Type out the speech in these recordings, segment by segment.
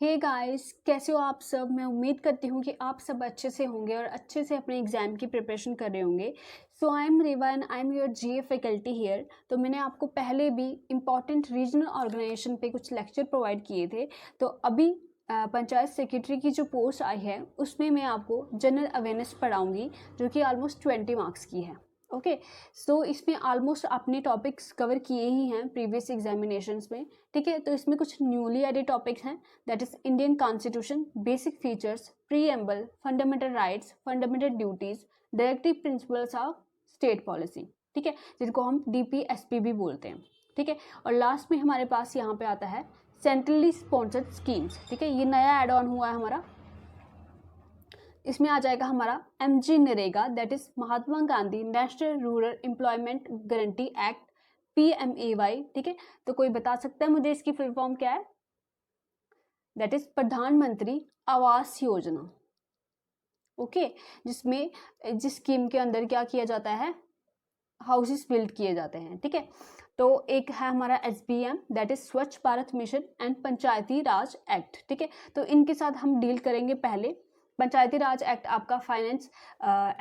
Hey guys, कैसे हो आप सब। मैं उम्मीद करती हूँ कि आप सब अच्छे से होंगे और अच्छे से अपने एग्ज़ाम की प्रिपरेशन कर रहे होंगे। So I am Reva and I am your GA faculty here. तो मैंने आपको पहले भी इम्पॉर्टेंट रीजनल ऑर्गेनाइजेशन पे कुछ लेक्चर प्रोवाइड किए थे। तो अभी पंचायत सेक्रेटरी की जो पोस्ट आई है उसमें मैं आपको जनरल अवेयरनेस पढ़ाऊँगी, जो कि ऑलमोस्ट 20 मार्क्स की है। ओके, सो इसमें ऑलमोस्ट आपने टॉपिक्स कवर किए ही हैं प्रीवियस एग्जामिनेशंस में। ठीक है, तो इसमें कुछ न्यूली एडेड टॉपिक्स हैं, that is Indian constitution, basic features, preamble, fundamental rights, fundamental duties, directive principles of state policy. ठीक है, जिनको हम DPSP भी बोलते हैं। ठीक है, और लास्ट में हमारे पास यहाँ पे आता है सेंट्रली स्पॉन्सर्ड स्कीम्स। ठीक है, ये नया एड ऑन हुआ है हमारा। इसमें आ जाएगा हमारा MG NREGA, that is Mahatma Gandhi national rural employment guarantee act, PMAY। ठीक है, तो कोई बता सकता है मुझे इसकी फुल फॉर्म क्या है? दैट इज प्रधानमंत्री आवास योजना। ओके, जिसमें जिस स्कीम के अंदर क्या किया जाता है, हाउसेस बिल्ड किए जाते हैं। ठीक है, तो एक है हमारा SBM, दैट इज स्वच्छ Bharat mission and Panchayati Raj act. ठीक है, तो इनके साथ हम डील करेंगे। पहले पंचायती राज एक्ट आपका फाइनेंस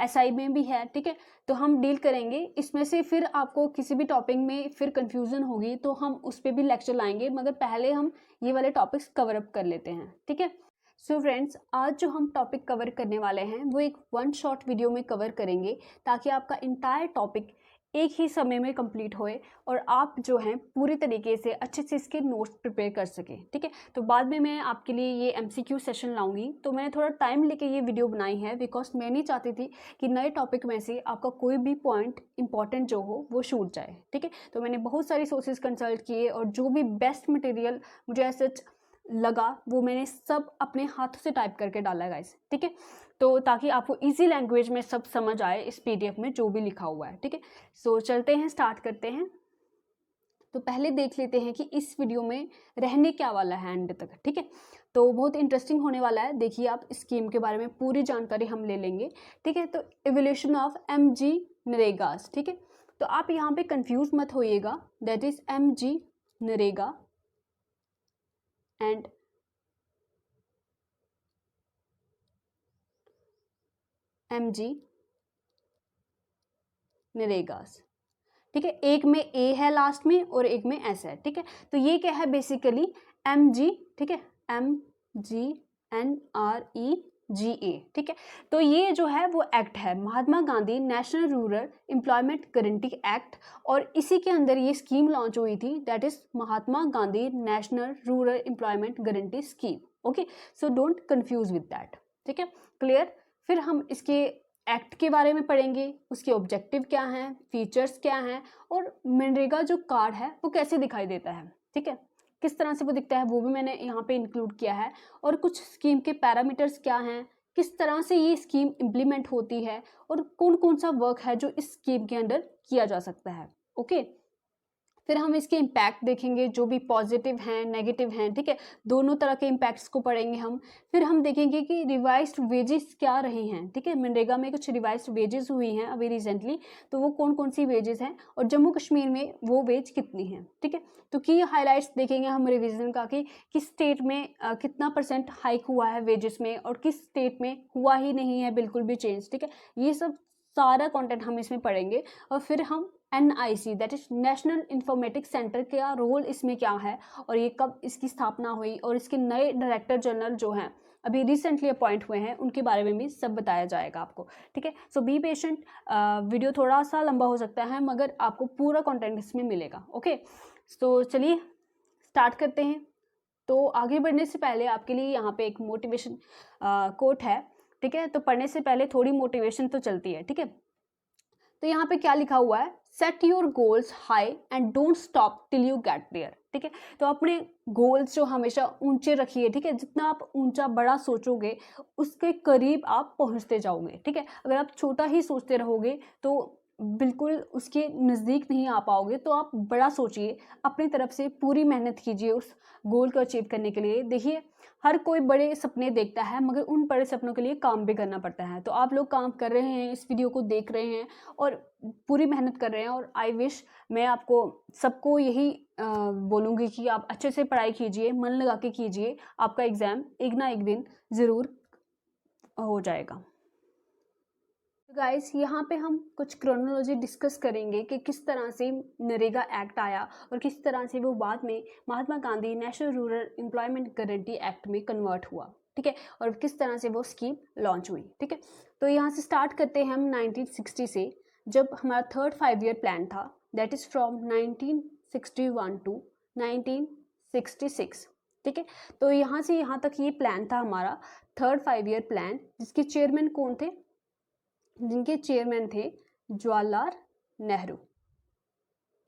SI में भी है। ठीक है, तो हम डील करेंगे इसमें से। फिर आपको किसी भी टॉपिक में फिर कंफ्यूजन होगी तो हम उस पर भी लेक्चर लाएंगे, मगर पहले हम ये वाले टॉपिक्स कवर अप कर लेते हैं। ठीक है, सो फ्रेंड्स, आज जो हम टॉपिक कवर करने वाले हैं वो एक वन शॉट वीडियो में कवर करेंगे, ताकि आपका इंटायर टॉपिक एक ही समय में कंप्लीट होए और आप जो हैं पूरी तरीके से अच्छे से इसके नोट्स प्रिपेयर कर सकें। ठीक है, तो बाद में मैं आपके लिए ये MCQ सेशन लाऊंगी। तो मैंने थोड़ा टाइम लेके ये वीडियो बनाई है, बिकॉज मैं नहीं चाहती थी कि नए टॉपिक में से आपका कोई भी पॉइंट इंपॉर्टेंट जो हो वो छूट जाए। ठीक है, तो मैंने बहुत सारी सोर्सेज कंसल्ट किए और जो भी बेस्ट मटेरियल मुझे ऐसे लगा वो मैंने सब अपने हाथों से टाइप करके डाला है गाइस। ठीक है, तो ताकि आपको इजी लैंग्वेज में सब समझ आए इस PDF में जो भी लिखा हुआ है। ठीक है, सो चलते हैं, स्टार्ट करते हैं। तो पहले देख लेते हैं कि इस वीडियो में रहने क्या वाला है एंड तक। ठीक है, तो बहुत इंटरेस्टिंग होने वाला है। देखिए, आप स्कीम के बारे में पूरी जानकारी हम ले लेंगे। ठीक है, तो एवोल्यूशन ऑफ MG नरेगास। ठीक है, तो आप यहाँ पे कंफ्यूज मत होइएगा, that is MG NREGA and MG NREGS. ठीक है, एक में A है लास्ट में और एक में S है। ठीक है, तो ये क्या है बेसिकली MG। ठीक है, MGNREGA। ठीक है, तो ये जो है वो एक्ट है Mahatma Gandhi national rural employment guarantee act, और इसी के अंदर ये स्कीम लॉन्च हुई थी, that is Mahatma Gandhi national rural employment guarantee scheme. Okay, so don't confuse with that. ठीक है, क्लियर। फिर हम इसके एक्ट के बारे में पढ़ेंगे, उसके ऑब्जेक्टिव क्या हैं, फीचर्स क्या हैं, और मनरेगा जो कार्ड है वो कैसे दिखाई देता है। ठीक है, किस तरह से वो दिखता है वो भी मैंने यहाँ पे इंक्लूड किया है, और कुछ स्कीम के पैरामीटर्स क्या हैं, किस तरह से ये स्कीम इम्प्लीमेंट होती है, और कौन कौन सा वर्क है जो इस स्कीम के अंदर किया जा सकता है। ओके, फिर हम इसके इम्पैक्ट देखेंगे, जो भी पॉजिटिव हैं नेगेटिव हैं। ठीक है, दोनों तरह के इम्पैक्ट्स को पढ़ेंगे हम। फिर हम देखेंगे कि रिवाइज्ड वेजेस क्या रहे हैं। ठीक है, मनरेगा में कुछ रिवाइज्ड वेजेस हुई हैं अभी रिसेंटली, तो वो कौन कौन सी वेजेस हैं और जम्मू कश्मीर में वो वेज कितनी हैं। ठीक है, तो की हाईलाइट्स देखेंगे हम रिविजन का, कि किस स्टेट में कितना % हाइक हुआ है वेजेस में और किस स्टेट में हुआ ही नहीं है बिल्कुल भी चेंज। ठीक है, ये सब सारा कंटेंट हम इसमें पढ़ेंगे। और फिर हम NIC, that is national informatics centre, का रोल इसमें क्या है और ये कब इसकी स्थापना हुई, और इसके नए डायरेक्टर जनरल जो हैं अभी रिसेंटली अपॉइंट हुए हैं उनके बारे में भी सब बताया जाएगा आपको। ठीक है, सो बी पेशेंट। वीडियो थोड़ा सा लंबा हो सकता है मगर आपको पूरा कंटेंट इसमें मिलेगा। ओके, तो चलिए स्टार्ट करते हैं। तो आगे बढ़ने से पहले आपके लिए यहाँ पे एक मोटिवेशन कोट है। ठीक है, तो पढ़ने से पहले थोड़ी मोटिवेशन तो चलती है। ठीक है, तो यहाँ पे क्या लिखा हुआ है, set your goals high and don't stop till you get there. ठीक है, तो अपने गोल्स जो हमेशा ऊंचे रखिए। ठीक है, जितना आप ऊंचा बड़ा सोचोगे उसके करीब आप पहुंचते जाओगे। ठीक है, अगर आप छोटा ही सोचते रहोगे तो बिल्कुल उसके नज़दीक नहीं आ पाओगे, तो आप बड़ा सोचिए, अपनी तरफ से पूरी मेहनत कीजिए उस गोल को अचीव करने के लिए। देखिए, हर कोई बड़े सपने देखता है, मगर उन बड़े सपनों के लिए काम भी करना पड़ता है। तो आप लोग काम कर रहे हैं, इस वीडियो को देख रहे हैं और पूरी मेहनत कर रहे हैं, और आई विश, मैं आपको सबको यही बोलूँगी कि आप अच्छे से पढ़ाई कीजिए, मन लगा के कीजिए, आपका एग्ज़ाम एक ना एक दिन ज़रूर हो जाएगा। गाइस, यहाँ पे हम कुछ क्रोनोलॉजी डिस्कस करेंगे कि किस तरह से नरेगा एक्ट आया और किस तरह से वो बाद में Mahatma Gandhi national rural employment guarantee act में कन्वर्ट हुआ, ठीक है, और किस तरह से वो स्कीम लॉन्च हुई, ठीक है। तो यहाँ से स्टार्ट करते हैं हम 1960 से, जब हमारा थर्ड 5 ईयर प्लान था, दैट इज़ फ्रॉम 1961 टू 1966, ठीक है। तो यहाँ से यहाँ तक ये प्लान था हमारा थर्ड 5 ईयर प्लान, जिसके चेयरमैन कौन थे? जिनके चेयरमैन थे जवाहरलाल नेहरू,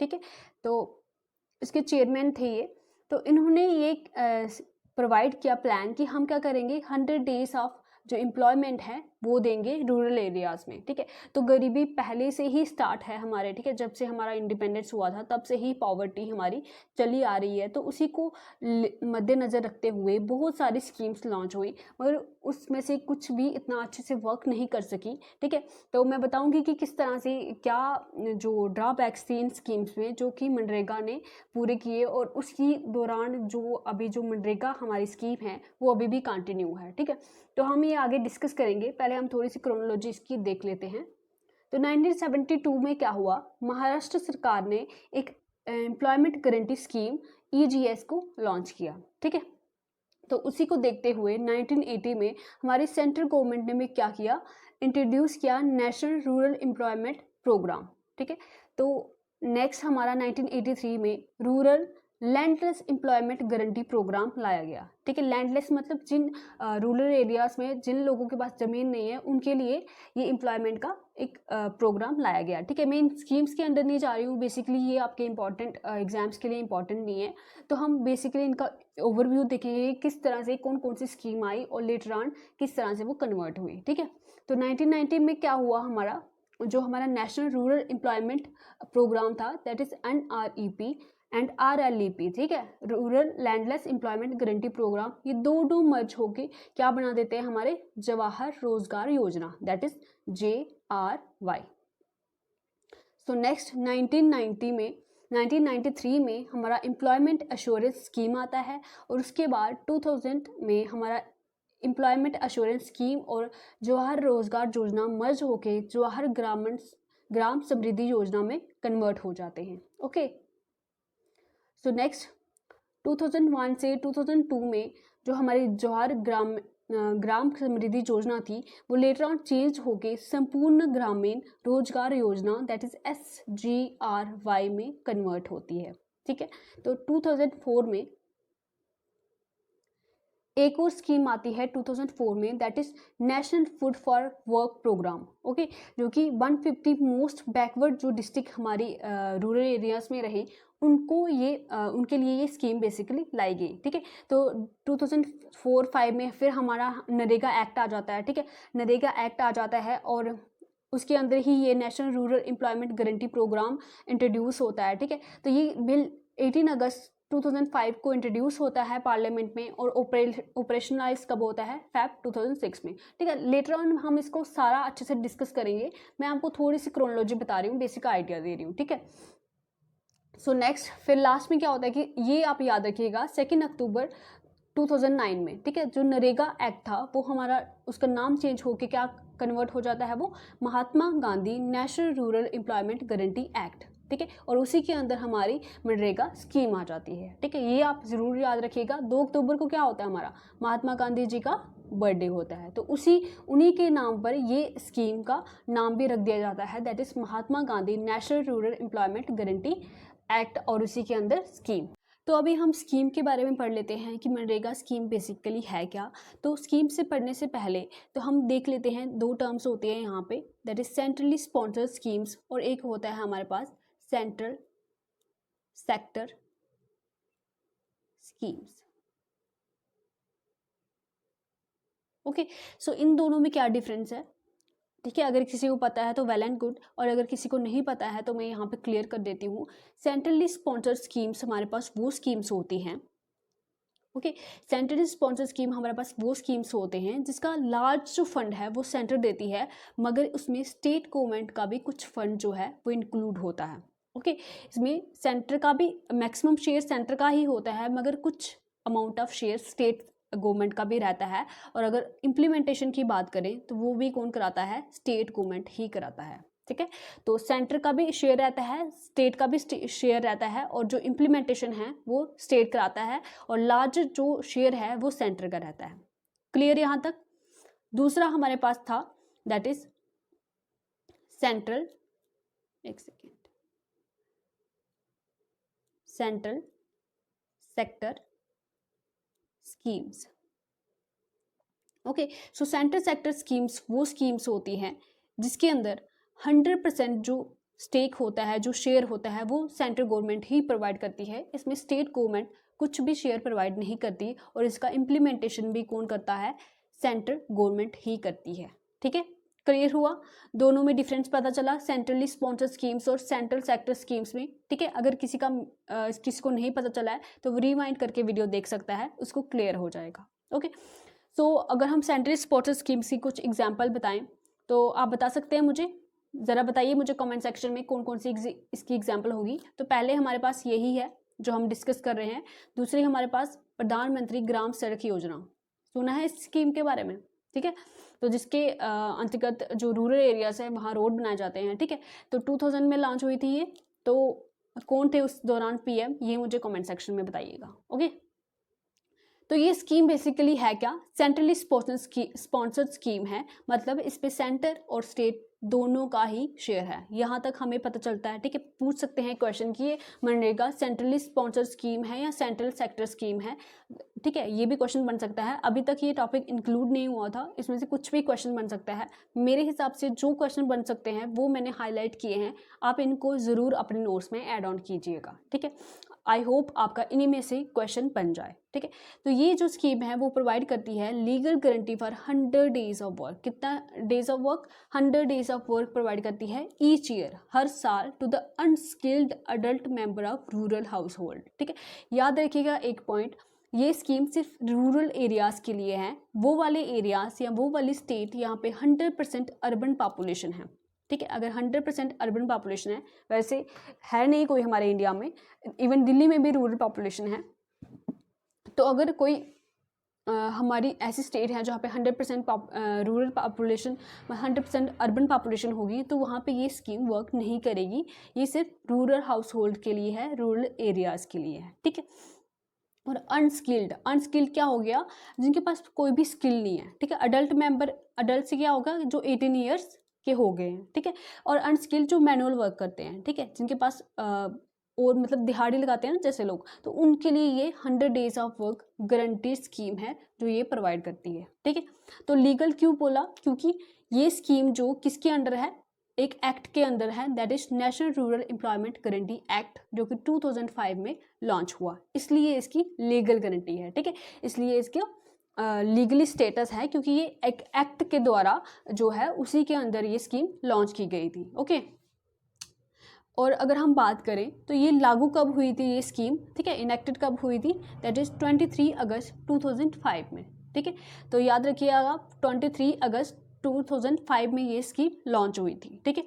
ठीक है। तो इसके चेयरमैन थे ये। तो इन्होंने ये प्रोवाइड किया प्लान कि हम क्या करेंगे, 100 डेज ऑफ जो एम्प्लॉयमेंट है वो देंगे रूरल एरियाज़ में, ठीक है। तो गरीबी पहले से ही स्टार्ट है हमारे, ठीक है, जब से हमारा इंडिपेंडेंस हुआ था तब से ही पॉवर्टी हमारी चली आ रही है। तो उसी को मद्देनज़र रखते हुए बहुत सारी स्कीम्स लॉन्च हुई, मगर उसमें से कुछ भी इतना अच्छे से वर्क नहीं कर सकी, ठीक है। तो मैं बताऊंगी कि किस तरह से क्या जो ड्रॉबैक्स थी इन स्कीम्स में, जो कि मनरेगा ने पूरे किए, और उसकी दौरान जो अभी जो मनरेगा हमारी स्कीम है वो अभी भी कंटिन्यू है, ठीक है। तो हम ये आगे डिस्कस करेंगे, पहले हम थोड़ी सी क्रोनोलॉजी इसकी देख लेते हैं। तो 1972 में क्या हुआ, महाराष्ट्र सरकार ने एक एम्प्लॉयमेंट गारंटी स्कीम EGS को लॉन्च किया, ठीक है। तो उसी को देखते हुए 1980 में हमारी सेंट्रल गवर्नमेंट ने भी क्या किया, इंट्रोड्यूस किया नेशनल रूरल एम्प्लॉयमेंट प्रोग्राम, ठीक है। तो नेक्स्ट हमारा 1983 में rural landless employment guarantee programme लाया गया, ठीक है। लैंडलेस मतलब जिन रूरल एरियाज़ में जिन लोगों के पास ज़मीन नहीं है उनके लिए ये एम्प्लॉयमेंट का एक प्रोग्राम लाया गया, ठीक है। मैं इन स्कीम्स के अंदर नहीं जा रही हूँ, बेसिकली ये आपके इंपॉर्टेंट एग्जाम्स के लिए इंपॉर्टेंट नहीं है। तो हम बेसिकली इनका ओवरव्यू देखेंगे, किस तरह से कौन कौन सी स्कीम आई और लेटर ऑन किस तरह से वो कन्वर्ट हुई, ठीक है। तो 1990 में क्या हुआ, हमारा जो हमारा नेशनल रूरल एम्प्लॉयमेंट प्रोग्राम था, that is NREP and RLEP, ठीक है, rural landless employment guarantee programme, ये दो मर्ज होके क्या बना देते हैं, हमारे जवाहर रोजगार योजना, that is JRY। So next 1993 में हमारा एम्प्लॉयमेंट एश्योरेंस स्कीम आता है, और उसके बाद 2000 में हमारा एम्प्लॉयमेंट एश्योरेंस स्कीम और जवाहर रोजगार योजना मर्ज होके जवाहर ग्राम समृद्धि योजना में कन्वर्ट हो जाते हैं, ओके। सो नेक्स्ट 2001 से 2002 में जो हमारी जवाहर ग्राम समृद्धि योजना थी, वो लेटर ऑन चेंज होके संपूर्ण ग्रामीण रोजगार योजना, दैट इज SGRY में कन्वर्ट होती है, ठीक है। तो 2004 में एक और स्कीम आती है 2004 में, that is national food for work programme, okay, जो कि 150 मोस्ट बैकवर्ड जो डिस्ट्रिक्ट हमारी रूरल एरियाज में रहे उनको ये उनके लिए ये स्कीम बेसिकली लाई गई, ठीक है। तो 2004-05 में फिर हमारा नरेगा एक्ट आ जाता है, ठीक है। नरेगा एक्ट आ जाता है और उसके अंदर ही ये national rural employment guarantee programme introduce होता है, ठीक है। तो ये बिल 18 अगस्त 2005 को इंट्रोड्यूस होता है पार्लियामेंट में, और ऑपरेशनलाइज कब होता है, Feb 2006 में, ठीक है। लेटर ऑन हम इसको सारा अच्छे से डिस्कस करेंगे, मैं आपको थोड़ी सी क्रोनोलॉजी बता रही हूँ, बेसिक आइडिया दे रही हूँ, ठीक है। सो नेक्स्ट फिर लास्ट में क्या होता है कि ये आप याद रखिएगा 2 अक्टूबर 2009 में, ठीक है, जो नरेगा एक्ट था वो हमारा उसका नाम चेंज होके क्या कन्वर्ट हो जाता है, वो Mahatma Gandhi national rural employment guarantee act, ठीक है। और उसी के अंदर हमारी मनरेगा स्कीम आ जाती है, ठीक है। ये आप ज़रूर याद रखिएगा। 2 अक्टूबर को क्या होता है, हमारा महात्मा गांधी जी का बर्थडे होता है, तो उन्हीं के नाम पर ये स्कीम का नाम भी रख दिया जाता है, that is Mahatma Gandhi national rural employment guarantee act, और उसी के अंदर स्कीम। तो अभी हम स्कीम के बारे में पढ़ लेते हैं कि मनरेगा स्कीम बेसिकली है क्या। तो स्कीम से पढ़ने से पहले तो हम देख लेते हैं, 2 टर्म्स होते हैं यहाँ पे, that is centrally sponsored schemes, और एक होता है हमारे पास सेंट्रल सेक्टर स्कीम्स, ओके। सो इन दोनों में क्या डिफरेंस है, ठीक है, अगर किसी को पता है तो वेल एंड गुड, और अगर किसी को नहीं पता है तो मैं यहाँ पे क्लियर कर देती हूँ। सेंट्रली स्पॉन्सर्ड स्कीम्स हमारे पास वो स्कीम्स होती हैं, ओके, सेंट्रली स्पॉन्सर्ड स्कीम हमारे पास वो स्कीम्स होते हैं जिसका लार्ज जो फंड है वो सेंटर देती है, मगर उसमें स्टेट गवर्नमेंट का भी कुछ फंड जो है वो इंक्लूड होता है। ओके, इसमें सेंटर का भी मैक्सिमम शेयर सेंटर का ही होता है, मगर कुछ amount of share state government का भी रहता है। और अगर इम्प्लीमेंटेशन की बात करें तो वो भी कौन कराता है, स्टेट गवर्नमेंट ही कराता है। ठीक है, तो सेंटर का भी शेयर रहता है, स्टेट का भी शेयर रहता है, और जो इम्प्लीमेंटेशन है वो स्टेट कराता है, और लार्ज जो शेयर है वो सेंटर का रहता है। क्लियर यहाँ तक। दूसरा हमारे पास था दैट इज सेंट्रल, एक second, central sector schemes. Okay, सो सेंट्रल सेक्टर स्कीम्स वो स्कीम्स होती हैं जिसके अंदर 100% जो स्टेक होता है, जो शेयर होता है, वो सेंट्रल गवर्नमेंट ही प्रोवाइड करती है। इसमें स्टेट गवर्नमेंट कुछ भी शेयर प्रोवाइड नहीं करती, और इसका इम्प्लीमेंटेशन भी कौन करता है, सेंट्रल गवर्नमेंट ही करती है। ठीक है, क्लियर हुआ, दोनों में डिफरेंस पता चला, सेंट्रली स्पॉन्सर्ड स्कीम्स और सेंट्रल सेक्टर स्कीम्स में। ठीक है, अगर किसी को नहीं पता चला है तो वो रिवाइंड करके वीडियो देख सकता है, उसको क्लियर हो जाएगा। ओके, सो अगर हम सेंट्रल स्पॉन्सर्ड स्कीम्स की कुछ एग्जाम्पल बताएं तो आप बता सकते हैं मुझे, ज़रा बताइए मुझे कमेंट सेक्शन में कौन कौन सी इसकी एग्जाम्पल होगी। तो पहले हमारे पास यही है जो हम डिस्कस कर रहे हैं। दूसरी हमारे पास प्रधानमंत्री ग्राम सड़क योजना, सुना है इस स्कीम के बारे में। ठीक है, तो जिसके अंतर्गत जो रूरल एरियाज है वहाँ रोड बनाए जाते हैं। ठीक है, तो 2000 में लॉन्च हुई थी ये, तो कौन थे उस दौरान पीएम, ये मुझे कमेंट सेक्शन में बताइएगा। ओके, तो ये स्कीम बेसिकली है क्या, सेंट्रली स्पॉन्सर्ड स्कीम है, मतलब इस पे सेंटर और स्टेट दोनों का ही शेयर है, यहाँ तक हमें पता चलता है। ठीक है, पूछ सकते हैं क्वेश्चन कि ये मनरेगा सेंट्रली स्पॉन्सर्ड स्कीम है या सेंट्रल सेक्टर स्कीम है। ठीक है, ये भी क्वेश्चन बन सकता है। अभी तक ये टॉपिक इंक्लूड नहीं हुआ था, इसमें से कुछ भी क्वेश्चन बन सकता है। मेरे हिसाब से जो क्वेश्चन बन सकते हैं वो मैंने हाईलाइट किए हैं, आप इनको ज़रूर अपने नोट्स में ऐड ऑन कीजिएगा। ठीक है, आई होप आपका इन्हीं में से क्वेश्चन बन जाए। ठीक है, तो ये जो स्कीम है वो प्रोवाइड करती है legal guarantee for 100 days of work. कितना days of work, 100 days of work provide करती है ईच ईयर, हर साल, to the unskilled adult member of rural household. ठीक है, याद रखिएगा एक पॉइंट, ये स्कीम सिर्फ रूरल एरियाज़ के लिए है, वो वाले एरियाज़ या वो वाली स्टेट यहाँ पे 100% अर्बन पॉपुलेशन है। ठीक है, अगर 100% अर्बन पॉपुलेशन है, वैसे है नहीं कोई हमारे इंडिया में, इवन दिल्ली में भी रूरल पॉपुलेशन है, तो अगर कोई हमारी ऐसी स्टेट है जहाँ पे 100% रूरल पॉपुलेशन 100% अर्बन पॉपुलेशन होगी, तो वहाँ पे ये स्कीम वर्क नहीं करेगी। ये सिर्फ रूरल हाउस होल्ड के लिए है, रूरल एरियाज़ के लिए है। ठीक है, और अनस्किल्ड क्या हो गया, जिनके पास कोई भी स्किल नहीं है। ठीक है, अडल्ट से क्या होगा, जो 18 ईयर्स के हो गए हैं। ठीक है, और अनस्किल्ड जो मैनुअल वर्क करते हैं। ठीक है, जिनके पास और मतलब दिहाड़ी लगाते हैं ना जैसे लोग, तो उनके लिए ये 100 days of work guarantee scheme है जो ये प्रोवाइड करती है। ठीक है, तो लीगल क्यों बोला, क्योंकि ये स्कीम जो किसके अंडर है, एक एक्ट के अंदर है, that is national rural employment guarantee act, जो कि 2005 में लॉन्च हुआ, इसलिए इसकी लीगल गारंटी है। ठीक है, इसलिए इसका लीगली स्टेटस है, क्योंकि ये एक एक्ट के द्वारा जो है उसी के अंदर ये स्कीम लॉन्च की गई थी। ओके, और अगर हम बात करें तो ये लागू कब हुई थी ये स्कीम, ठीक है, इनेक्टेड कब हुई थी, दैट इज़ 23 अगस्त 2005 में। ठीक है, तो याद रखिएगा 23 अगस्त 2005 में ये स्कीम लॉन्च हुई थी। ठीक है,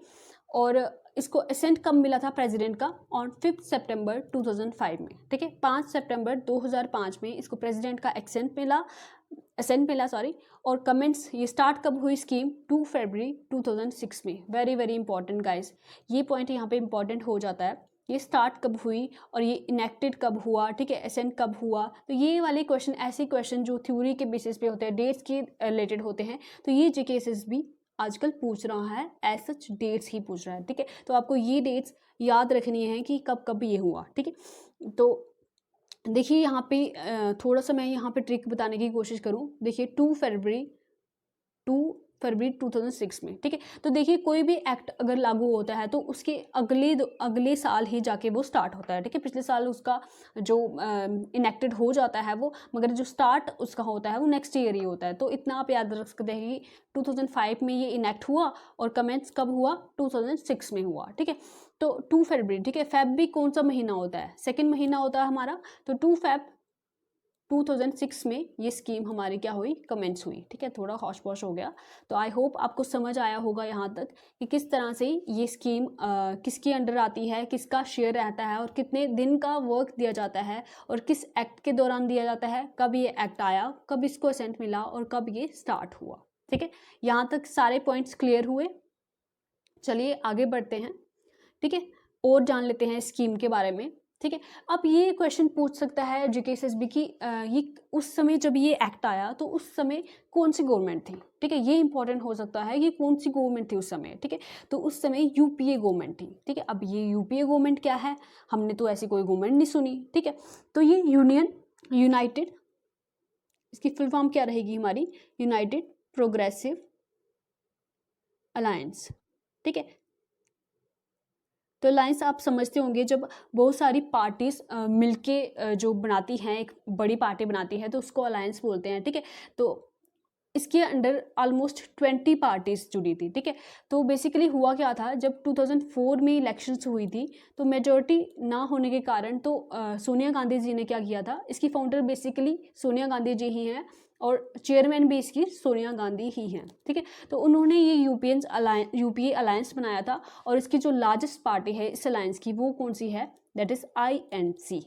और इसको असेंट कब मिला था प्रेसिडेंट का, ऑन 5 सितंबर 2005 में। ठीक है, 5 सितंबर 2005 में इसको प्रेसिडेंट का असेंट मिला सॉरी। और कमेंट्स ये स्टार्ट कब हुई स्कीम, 2 फरवरी 2006 में। वेरी वेरी इंपॉर्टेंट गाइस, ये पॉइंट यहाँ पे इंपॉर्टेंट हो जाता है, ये स्टार्ट कब हुई और ये इनेक्टेड कब हुआ। ठीक है, असेंट कब हुआ, तो ये वाले क्वेश्चन ऐसे क्वेश्चन जो थ्योरी के बेसिस पे होते हैं, डेट्स के रिलेटेड होते हैं, तो ये जीकेएसएस भी आजकल पूछ रहा है, एज सच डेट्स ही पूछ रहा है। ठीक है, तो आपको ये डेट्स याद रखनी है कि कब कब ये हुआ। ठीक है, तो देखिए यहाँ पे थोड़ा सा मैं यहाँ पे ट्रिक बताने की कोशिश करूँ। देखिए 2 फरवरी 2006 में, ठीक है। तो देखिए कोई भी एक्ट अगर लागू होता है तो उसके अगले साल ही जाके वो स्टार्ट होता है, ठीक है। पिछले साल उसका जो इनेक्टेड हो जाता है वो, मगर जो स्टार्ट उसका होता है वो नेक्स्ट ईयर ही होता है। तो इतना आप याद रख सकते हैं कि 2005 में ये इनेक्ट हुआ और कमेंस कब हुआ, 2006 में हुआ, ठीक है। तो 2 फरवरी, ठीक है। फेब भी कौन सा महीना होता है, सेकेंड महीना होता है हमारा। तो 2 फेब 2006 में ये स्कीम हमारी क्या हुई, कमेंस हुई, ठीक है। थोड़ा हौश पौश हो गया। तो आई होप आपको समझ आया होगा यहाँ तक कि किस तरह से ये स्कीम किसके अंडर आती है, किसका शेयर रहता है और कितने दिन का वर्क दिया जाता है और किस एक्ट के दौरान दिया जाता है, कब ये एक्ट आया, कब इसको असेंट मिला और कब ये स्टार्ट हुआ, ठीक है। यहाँ तक सारे पॉइंट्स क्लियर हुए। चलिए आगे बढ़ते हैं, ठीक है, और जान लेते हैं स्कीम के बारे में, ठीक है। अब ये क्वेश्चन पूछ सकता है जीकेएसएसबी की ये उस समय जब ये एक्ट आया तो उस समय कौन सी गवर्नमेंट थी, ठीक है। ये इंपॉर्टेंट हो सकता है कि कौन सी गवर्नमेंट थी उस समय, ठीक है। तो उस समय यूपीए गवर्नमेंट थी, ठीक है। अब ये यूपीए गवर्नमेंट क्या है, हमने तो ऐसी कोई गवर्नमेंट नहीं सुनी, ठीक है। तो ये यूनाइटेड, इसकी फुल फॉर्म क्या रहेगी हमारी, यूनाइटेड प्रोग्रेसिव अलायंस, ठीक है। तो अलायंस आप समझते होंगे जब बहुत सारी पार्टीज मिलके जो बनाती हैं, एक बड़ी पार्टी बनाती है तो उसको अलायंस बोलते हैं, ठीक है। तो इसके अंडर ऑलमोस्ट 20 पार्टीज जुड़ी थी, ठीक है। तो बेसिकली हुआ क्या था, जब 2004 में इलेक्शंस हुई थी तो मेजॉरिटी ना होने के कारण तो सोनिया गांधी जी ने क्या किया था, इसकी फाउंडर बेसिकली सोनिया गांधी जी ही हैं और चेयरमैन भी इसकी सोनिया गांधी ही हैं, ठीक है। तो उन्होंने ये यूपीए अलायंस बनाया था और इसकी जो लार्जेस्ट पार्टी है इस अलायंस की वो कौन सी है, दैट इज INC,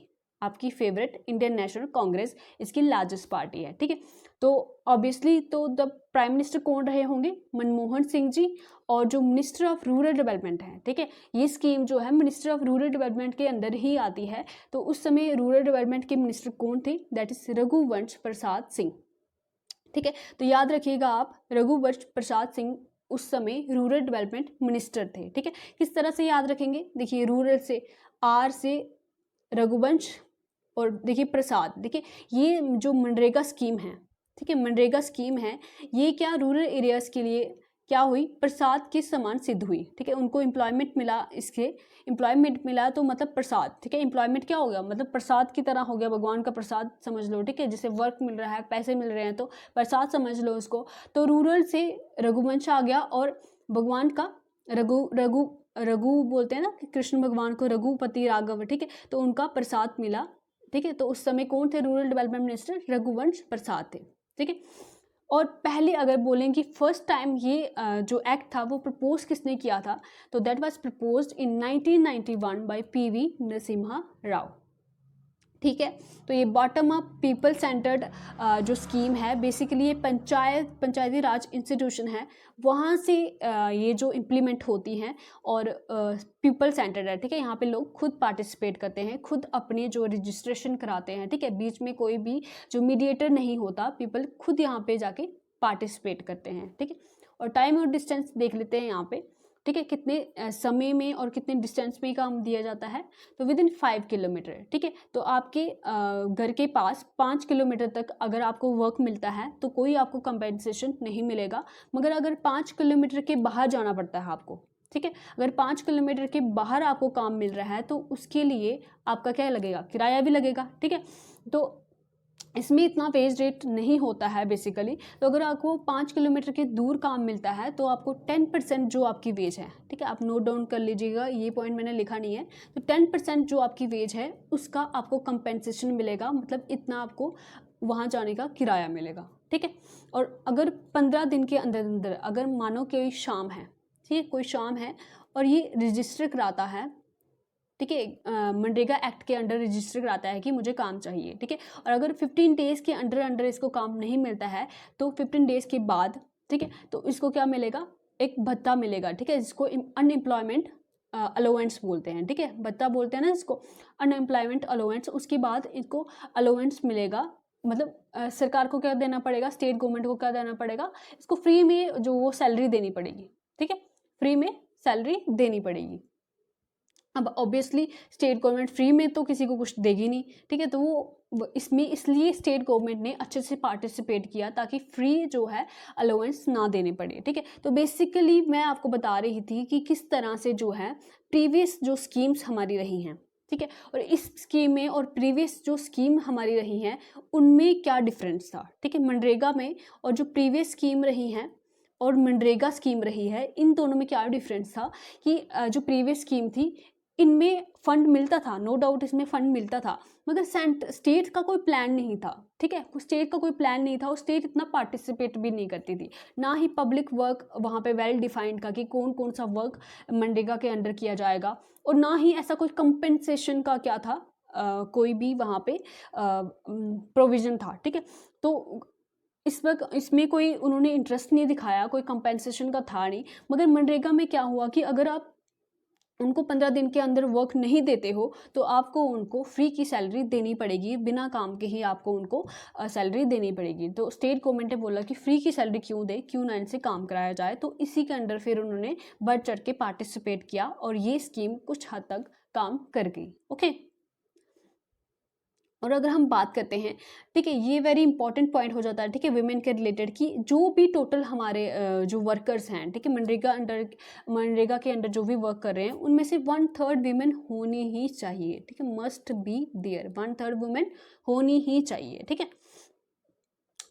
आपकी फेवरेट इंडियन नेशनल कांग्रेस इसकी लार्जेस्ट पार्टी है, ठीक है। तो ऑब्वियसली तो द प्राइम मिनिस्टर कौन रहे होंगे, मनमोहन सिंह जी, और जो मिनिस्टर ऑफ रूरल डेवलपमेंट है, ठीक है। ये स्कीम जो है मिनिस्टर ऑफ रूरल डेवलपमेंट के अंदर ही आती है। तो उस समय रूरल डेवलपमेंट के मिनिस्टर कौन थे, दैट इज रघुवंश प्रसाद सिंह, ठीक है। तो याद रखिएगा आप, रघुवंश प्रसाद सिंह उस समय रूरल डेवलपमेंट मिनिस्टर थे, ठीक है। किस तरह से याद रखेंगे, देखिए रूरल से आर से रघुवंश और देखिए प्रसाद, देखिए ये जो मनरेगा स्कीम है, ठीक है, मनरेगा स्कीम है, ये क्या रूरल एरियाज के लिए क्या हुई, प्रसाद के समान सिद्ध हुई, ठीक है। उनको एम्प्लॉयमेंट मिला, इसके एम्प्लॉयमेंट मिला तो मतलब प्रसाद, ठीक है। एम्प्लॉयमेंट क्या हो गया, मतलब प्रसाद की तरह हो गया, भगवान का प्रसाद समझ लो, ठीक है। जैसे वर्क मिल रहा है, पैसे मिल रहे हैं तो प्रसाद समझ लो उसको। तो रूरल से रघुवंश आ गया और भगवान का रघु बोलते हैं ना कि कृष्ण भगवान को रघुपति राघव, ठीक है। तो उनका प्रसाद मिला, ठीक है। तो उस समय कौन थे rural development minister, Raghuvansh Prasad थे, ठीक है। और पहले अगर बोलें कि फर्स्ट टाइम ये जो एक्ट था वो प्रपोज किसने किया था, तो that was proposed in 1991 by PV Narasimha Rao, ठीक है। तो ये बॉटम अप पीपल सेंटर्ड जो स्कीम है, बेसिकली ये पंचायती राज इंस्टीट्यूशन है, वहाँ से ये जो इम्प्लीमेंट होती हैं और पीपल सेंटर्ड है, ठीक है। यहाँ पे लोग खुद पार्टिसिपेट करते हैं, खुद अपने जो रजिस्ट्रेशन कराते हैं, ठीक है। बीच में कोई भी जो मीडिएटर नहीं होता, पीपल खुद यहाँ पे जाके पार्टिसिपेट करते हैं, ठीक है। और टाइम और डिस्टेंस देख लेते हैं यहाँ पे, ठीक है, कितने समय में और कितने डिस्टेंस में काम दिया जाता है, तो विदिन 5 किलोमीटर, ठीक है। तो आपके घर के पास 5 किलोमीटर तक अगर आपको वर्क मिलता है तो कोई आपको कंपेंसेशन नहीं मिलेगा, मगर अगर 5 किलोमीटर के बाहर जाना पड़ता है आपको, ठीक है, अगर 5 किलोमीटर के बाहर आपको काम मिल रहा है तो उसके लिए आपका क्या लगेगा, किराया भी लगेगा, ठीक है। तो इसमें इतना वेज रेट नहीं होता है बेसिकली। तो अगर आपको 5 किलोमीटर के दूर काम मिलता है तो आपको 10% जो आपकी वेज है, ठीक है, आप नोट डाउन कर लीजिएगा, ये पॉइंट मैंने लिखा नहीं है। तो 10% जो आपकी वेज है उसका आपको कंपेंसेशन मिलेगा, मतलब इतना आपको वहाँ जाने का किराया मिलेगा, ठीक है। और अगर 15 दिन के अंदर अंदर अगर मानो कोई शाम है, ठीक है, कोई शाम है और ये रजिस्टर कराता है, ठीक है, मनरेगा एक्ट के अंडर रजिस्टर कराता है कि मुझे काम चाहिए, ठीक है। और अगर 15 डेज़ के अंडर इसको काम नहीं मिलता है तो 15 डेज़ के बाद, ठीक है, तो इसको क्या मिलेगा, एक भत्ता मिलेगा, ठीक है, जिसको अनएम्प्लॉयमेंट अलाउंस बोलते हैं, ठीक है, भत्ता बोलते हैं ना इसको, अनएम्प्लॉयमेंट अलाउंस। उसके बाद इसको अलाउंस मिलेगा, मतलब सरकार को क्या देना पड़ेगा, स्टेट गवर्नमेंट को क्या देना पड़ेगा, इसको फ्री में जो वो सैलरी देनी पड़ेगी, ठीक है, फ्री में सैलरी देनी पड़ेगी। अब ऑब्वियसली स्टेट गवर्नमेंट फ्री में तो किसी को कुछ देगी नहीं, ठीक है, तो वो इसमें इसलिए स्टेट गवर्नमेंट ने अच्छे से पार्टिसिपेट किया ताकि फ्री जो है अलाउंस ना देने पड़े, ठीक है। तो बेसिकली मैं आपको बता रही थी कि किस तरह से जो है प्रीवियस जो स्कीम्स हमारी रही हैं, ठीक है, और इस स्कीम में और प्रीवियस जो स्कीम हमारी रही हैं उनमें क्या डिफरेंस था, ठीक है। मनरेगा में और जो प्रीवियस स्कीम रही हैं और मनरेगा स्कीम रही है, इन दोनों में क्या डिफरेंस था कि जो प्रीवियस स्कीम थी इनमें फंड मिलता था, नो डाउट इसमें फंड मिलता था, मगर स्टेट का कोई प्लान नहीं था, ठीक है, स्टेट का कोई प्लान नहीं था और स्टेट इतना पार्टिसिपेट भी नहीं करती थी, ना ही पब्लिक वर्क वहाँ पे वेल डिफाइंड था कि कौन कौन सा वर्क मनरेगा के अंडर किया जाएगा, और ना ही ऐसा कोई कंपेंसेशन का क्या था, कोई भी वहाँ पे प्रोविज़न था, ठीक है। तो इस वक्त इसमें कोई उन्होंने इंटरेस्ट नहीं दिखाया, कोई कंपेंसेशन का था नहीं। मगर मनरेगा में क्या हुआ कि अगर आप उनको 15 दिन के अंदर वर्क नहीं देते हो तो आपको उनको फ्री की सैलरी देनी पड़ेगी, बिना काम के ही आपको उनको सैलरी देनी पड़ेगी। तो स्टेट गवर्नमेंट ने बोला कि फ्री की सैलरी क्यों दे, क्यों ना इनसे काम कराया जाए, तो इसी के अंडर फिर उन्होंने बढ़ चढ़ के पार्टिसिपेट किया और ये स्कीम कुछ हद तक काम कर गई। ओके, और अगर हम बात करते हैं, ठीक है, ये वेरी इंपॉर्टेंट पॉइंट हो जाता है, ठीक है, वुमेन के रिलेटेड कि जो भी टोटल हमारे जो वर्कर्स हैं, ठीक है, मनरेगा के अंडर जो भी वर्क कर रहे हैं उनमें से 1/3 वीमेन होनी ही चाहिए, ठीक है, मस्ट बी देयर, 1/3 वुमेन होनी ही चाहिए, ठीक है।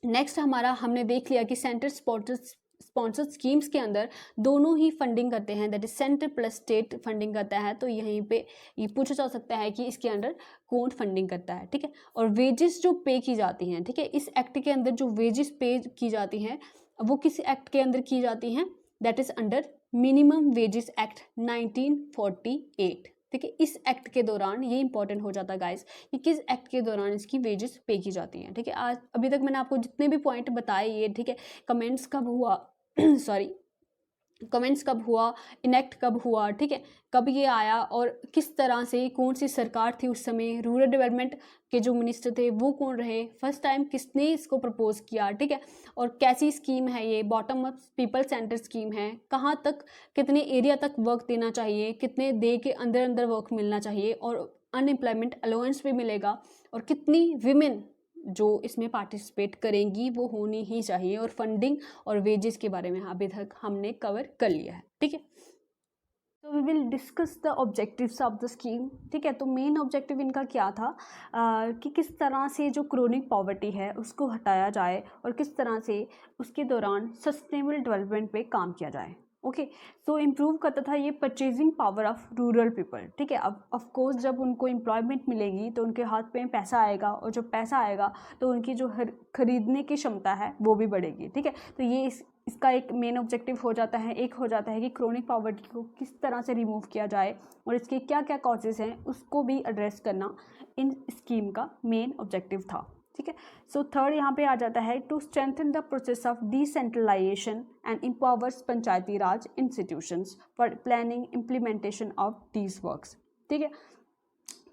नेक्स्ट हमारा हमने देख लिया कि सेंटर स्पॉन्सर्ड स्कीम्स के अंदर दोनों ही फंडिंग करते हैं, that is centre plus state funding करता है। तो यहीं पे ये पूछा जा सकता है कि इसके अंडर कौन फंडिंग करता है, ठीक है। और वेजेस जो पे की जाती हैं, ठीक है, इस एक्ट के अंदर जो वेजेस पे की जाती हैं वो किस एक्ट के अंदर की जाती हैं, that is under minimum wages act 1948, ठीक है। इस एक्ट के दौरान ये इंपॉर्टेंट हो जाता है गाइस कि किस एक्ट के दौरान इसकी वेजेस पे की जाती हैं, ठीक है। आज अभी तक मैंने आपको जितने भी पॉइंट बताए ये, ठीक है, कमेंट्स कब हुआ सॉरी कमेंट्स कब हुआ, इनेक्ट कब हुआ, ठीक है, कब ये आया और किस तरह से, कौन सी सरकार थी उस समय, रूरल डेवलपमेंट के जो मिनिस्टर थे वो कौन रहे, फर्स्ट टाइम किसने इसको प्रपोज किया, ठीक है, और कैसी स्कीम है ये, bottom up people centre scheme है, कहाँ तक कितने एरिया तक वर्क देना चाहिए, कितने डे के अंदर अंदर वर्क मिलना चाहिए, और अनएम्प्लॉयमेंट अलाउंस भी मिलेगा, और कितनी विमेन जो इसमें पार्टिसिपेट करेंगी वो होनी ही चाहिए, और फंडिंग और वेजेस के बारे में अभी तक हमने कवर कर लिया है, ठीक है। तो we will discuss the objectives of the scheme, ठीक है। तो मेन ऑब्जेक्टिव इनका क्या था कि किस तरह से जो क्रोनिक पॉवर्टी है उसको हटाया जाए और किस तरह से उसके दौरान सस्टेनेबल डेवलपमेंट पे काम किया जाए। ओके, सो इम्प्रूव करता था ये purchasing power of rural people, ठीक है। अब ऑफ कोर्स जब उनको एम्प्लॉयमेंट मिलेगी तो उनके हाथ में पैसा आएगा, और जब पैसा आएगा तो उनकी जो खरीदने की क्षमता है वो भी बढ़ेगी, ठीक है। तो ये इसका एक मेन ऑब्जेक्टिव हो जाता है, एक हो जाता है कि क्रोनिक पॉवर्टी को किस तरह से रिमूव किया जाए और इसके क्या क्या कॉजेज़ हैं उसको भी एड्रेस करना इन स्कीम का मेन ऑब्जेक्टिव था, ठीक है। सो थर्ड यहाँ पे आ जाता है to strengthen the process of decentralisation and empowers Panchayati Raj institutions for planning implementation of these works, ठीक है।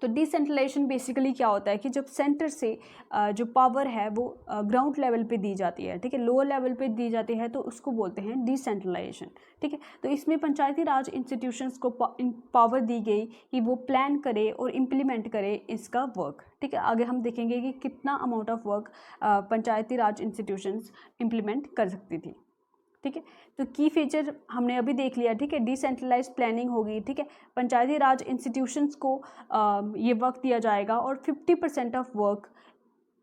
तो डिसेंट्रलाइजेशन बेसिकली क्या होता है कि जब सेंटर से जो पावर है वो ग्राउंड लेवल पे दी जाती है, ठीक है, लोअर लेवल पे दी जाती है तो उसको बोलते हैं डिसेंट्रलाइजेशन, ठीक है। तो इसमें पंचायती राज इंस्टीट्यूशंस को पावर दी गई कि वो प्लान करे और इम्प्लीमेंट करे इसका वर्क, ठीक है। आगे हम देखेंगे कि कितना amount of work Panchayati Raj institutions implement कर सकती थी, ठीक है। तो की फीचर हमने अभी देख लिया, ठीक है, डिसेंट्रलाइज प्लानिंग होगी, ठीक है, पंचायती राज इंस्टीट्यूशंस को ये वर्क दिया जाएगा और 50% ऑफ वर्क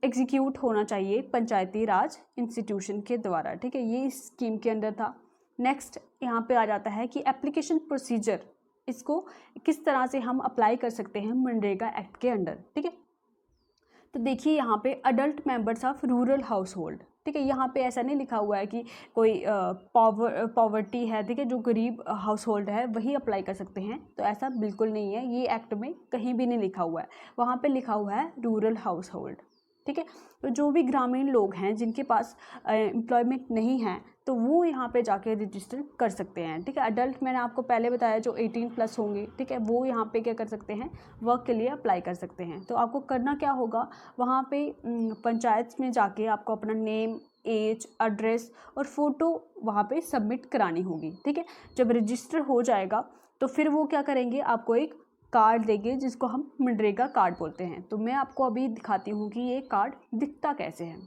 एग्जीक्यूट होना चाहिए पंचायती राज इंस्टीट्यूशन के द्वारा, ठीक है। ये इस स्कीम के अंदर था। नेक्स्ट यहाँ पे आ जाता है कि एप्लीकेशन प्रोसीजर, इसको किस तरह से हम अप्लाई कर सकते हैं मनरेगा एक्ट के अंडर, ठीक है। तो देखिए यहाँ पे adult members of rural household, ठीक है, यहाँ पे ऐसा नहीं लिखा हुआ है कि कोई पॉवर्टी है, ठीक है, जो गरीब हाउस होल्ड है वही अप्लाई कर सकते हैं, तो ऐसा बिल्कुल नहीं है, ये एक्ट में कहीं भी नहीं लिखा हुआ है, वहाँ पे लिखा हुआ है रूरल हाउस होल्ड, ठीक है। तो जो भी ग्रामीण लोग हैं जिनके पास एम्प्लॉयमेंट नहीं है तो वो यहाँ पे जाके रजिस्टर कर सकते हैं, ठीक है। अडल्ट मैंने आपको पहले बताया जो 18+ होंगे, ठीक है, वो यहाँ पे क्या कर सकते हैं, वर्क के लिए अप्लाई कर सकते हैं। तो आपको करना क्या होगा, वहाँ पे पंचायत में जाके आपको अपना नेम, एज, एड्रेस और फ़ोटो वहाँ पे सबमिट करानी होगी, ठीक है। जब रजिस्टर हो जाएगा तो फिर वो क्या करेंगे, आपको एक कार्ड देंगे जिसको हम मनरेगा कार्ड बोलते हैं। तो मैं आपको अभी दिखाती हूँ कि ये कार्ड दिखता कैसे है,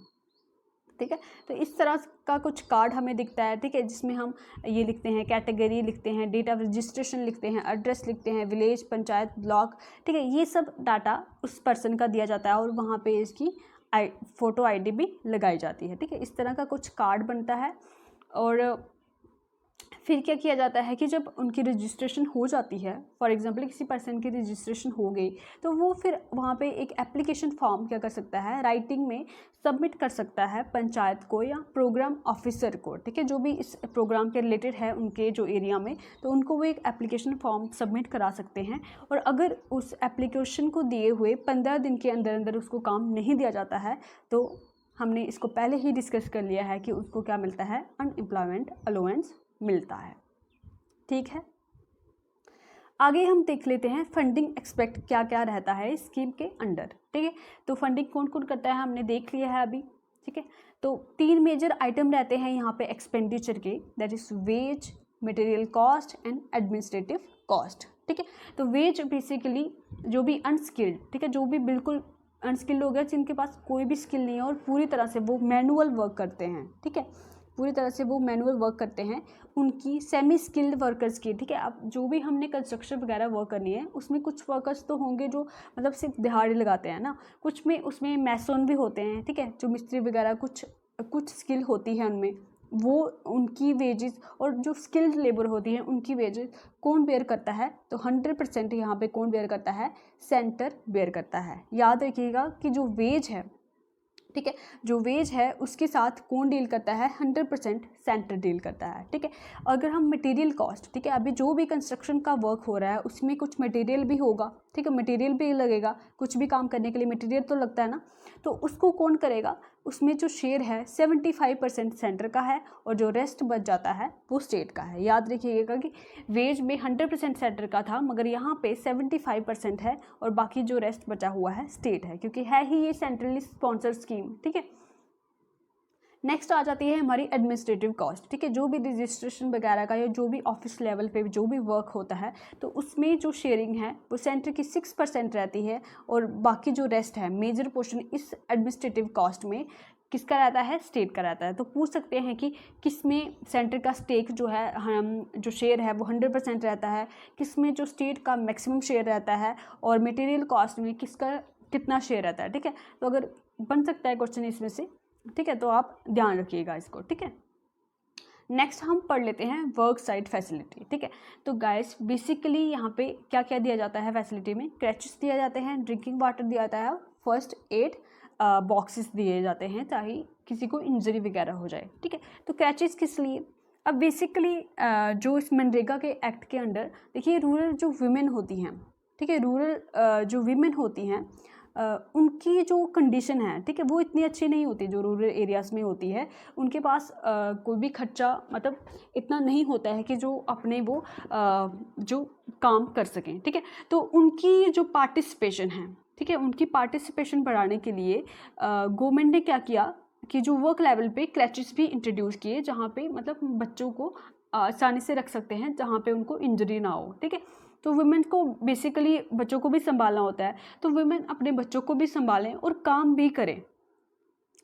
ठीक है। तो इस तरह का कुछ कार्ड हमें दिखता है, ठीक है, जिसमें हम ये लिखते हैं, कैटेगरी लिखते हैं, डेट ऑफ रजिस्ट्रेशन लिखते हैं, एड्रेस लिखते हैं, विलेज, पंचायत, ब्लॉक, ठीक है। ये सब डाटा उस पर्सन का दिया जाता है और वहाँ पे इसकी फ़ोटो आईडी भी लगाई जाती है, ठीक है। इस तरह का कुछ कार्ड बनता है। और फिर क्या किया जाता है कि जब उनकी रजिस्ट्रेशन हो जाती है, फॉर एग्जांपल किसी पर्सन की रजिस्ट्रेशन हो गई, तो वो फिर वहाँ पे एक एप्लीकेशन फॉर्म क्या कर सकता है, राइटिंग में सबमिट कर सकता है पंचायत को या प्रोग्राम ऑफिसर को, ठीक है, जो भी इस प्रोग्राम के रिलेटेड है उनके जो एरिया में, तो उनको वो एक एप्लीकेशन फॉर्म सबमिट करा सकते हैं। और अगर उस एप्लीकेशन को दिए हुए 15 दिन के अंदर अंदर उसको काम नहीं दिया जाता है, तो हमने इसको पहले ही डिस्कस कर लिया है कि उसको क्या मिलता है, अनएम्प्लॉयमेंट अलाउंस मिलता है, ठीक है। आगे हम देख लेते हैं फंडिंग एक्सपेक्ट क्या क्या रहता है इस स्कीम के अंडर, ठीक है। तो फंडिंग कौन कौन करता है हमने देख लिया है अभी, ठीक है। तो 3 मेजर आइटम रहते हैं यहाँ पे एक्सपेंडिचर के, that is wages, material cost and administrative cost, ठीक है। तो वेज बेसिकली जो भी अनस्किल्ड, ठीक है, जो भी बिल्कुल अनस्किल्ड हो गया, जिनके पास कोई भी स्किल नहीं है और पूरी तरह से वो मैनुअल वर्क करते हैं, ठीक है, पूरी तरह से वो मैनुअल वर्क करते हैं, उनकी सेमी स्किल्ड वर्कर्स की, ठीक है। अब जो भी हमने कंस्ट्रक्शन वगैरह वर्क करनी है, उसमें कुछ वर्कर्स तो होंगे जो मतलब सिर्फ दिहाड़ी लगाते हैं ना, कुछ में उसमें मैसन भी होते हैं, ठीक है, जो मिस्त्री वगैरह कुछ स्किल होती है उनमें, वो उनकी वेजेस, और जो स्किल्ड लेबर होती है उनकी वेजेस कौन बेयर करता है, तो 100% यहाँ पे कौन बेयर करता है, सेंटर बेयर करता है। याद रखिएगा कि जो वेज है, ठीक है, जो वेज है उसके साथ कौन डील करता है, 100% सेंटर डील करता है, ठीक है। अगर हम मटेरियल कॉस्ट, ठीक है, अभी जो भी कंस्ट्रक्शन का वर्क हो रहा है उसमें कुछ मटेरियल भी होगा, ठीक है, मटेरियल भी लगेगा, कुछ भी काम करने के लिए मटेरियल तो लगता है ना, तो उसको कौन करेगा, उसमें जो शेयर है 75% सेंटर का है और जो रेस्ट बच जाता है वो स्टेट का है। याद रखिएगा कि वेज में 100% सेंटर का था, मगर यहाँ पे 75% है और बाकी जो रेस्ट बचा हुआ है स्टेट है, क्योंकि है ही ये सेंट्रली स्पॉन्सर स्कीम, ठीक है। नेक्स्ट आ जाती है हमारी एडमिनिस्ट्रेटिव कॉस्ट, ठीक है, जो भी रजिस्ट्रेशन वगैरह का या जो भी ऑफिस लेवल पे जो भी वर्क होता है, तो उसमें जो शेयरिंग है वो सेंटर की 6% रहती है और बाकी जो रेस्ट है, मेजर पोर्शन इस एडमिनिस्ट्रेटिव कॉस्ट में किसका रहता है, स्टेट का रहता है। तो पूछ सकते हैं कि किस में सेंटर का स्टेक जो है, हम जो शेयर है वो 100% रहता है, किस में जो स्टेट का मैक्सिमम शेयर रहता है, और मटेरियल कॉस्ट में किसका कितना शेयर रहता है, ठीक है। तो अगर बन सकता है क्वेश्चन इसमें से, ठीक है, तो आप ध्यान रखिएगा इसको, ठीक है। नेक्स्ट हम पढ़ लेते हैं वर्क साइट फैसिलिटी, ठीक है। तो गाइस बेसिकली यहाँ पे क्या क्या दिया जाता है फैसिलिटी में, क्रैचेस दिया जाते हैं, ड्रिंकिंग वाटर दिया जाता है, फर्स्ट एड बॉक्सेस दिए जाते हैं ताकि किसी को इंजरी वगैरह हो जाए, ठीक है। तो क्रैचेस किस लिए, अब बेसिकली जो इस मनरेगा के एक्ट के अंडर देखिए, रूरल जो वीमेन होती हैं, ठीक है, रूरल जो वीमेन होती हैं उनकी जो कंडीशन है, ठीक है, वो इतनी अच्छी नहीं होती जो रूरल एरियाज़ में होती है। उनके पास कोई भी खर्चा मतलब इतना नहीं होता है कि जो अपने वो जो काम कर सकें, ठीक है। तो उनकी जो पार्टिसिपेशन है, ठीक है, उनकी पार्टिसिपेशन बढ़ाने के लिए गवर्नमेंट ने क्या किया कि जो वर्क लेवल पे क्रैचेस भी इंट्रोड्यूस किए, जहाँ पे मतलब बच्चों को आसानी से रख सकते हैं, जहाँ पे उनको इंजरी ना हो, ठीक है। तो वुमेन को बेसिकली बच्चों को भी संभालना होता है, तो वुमेन अपने बच्चों को भी संभालें और काम भी करें,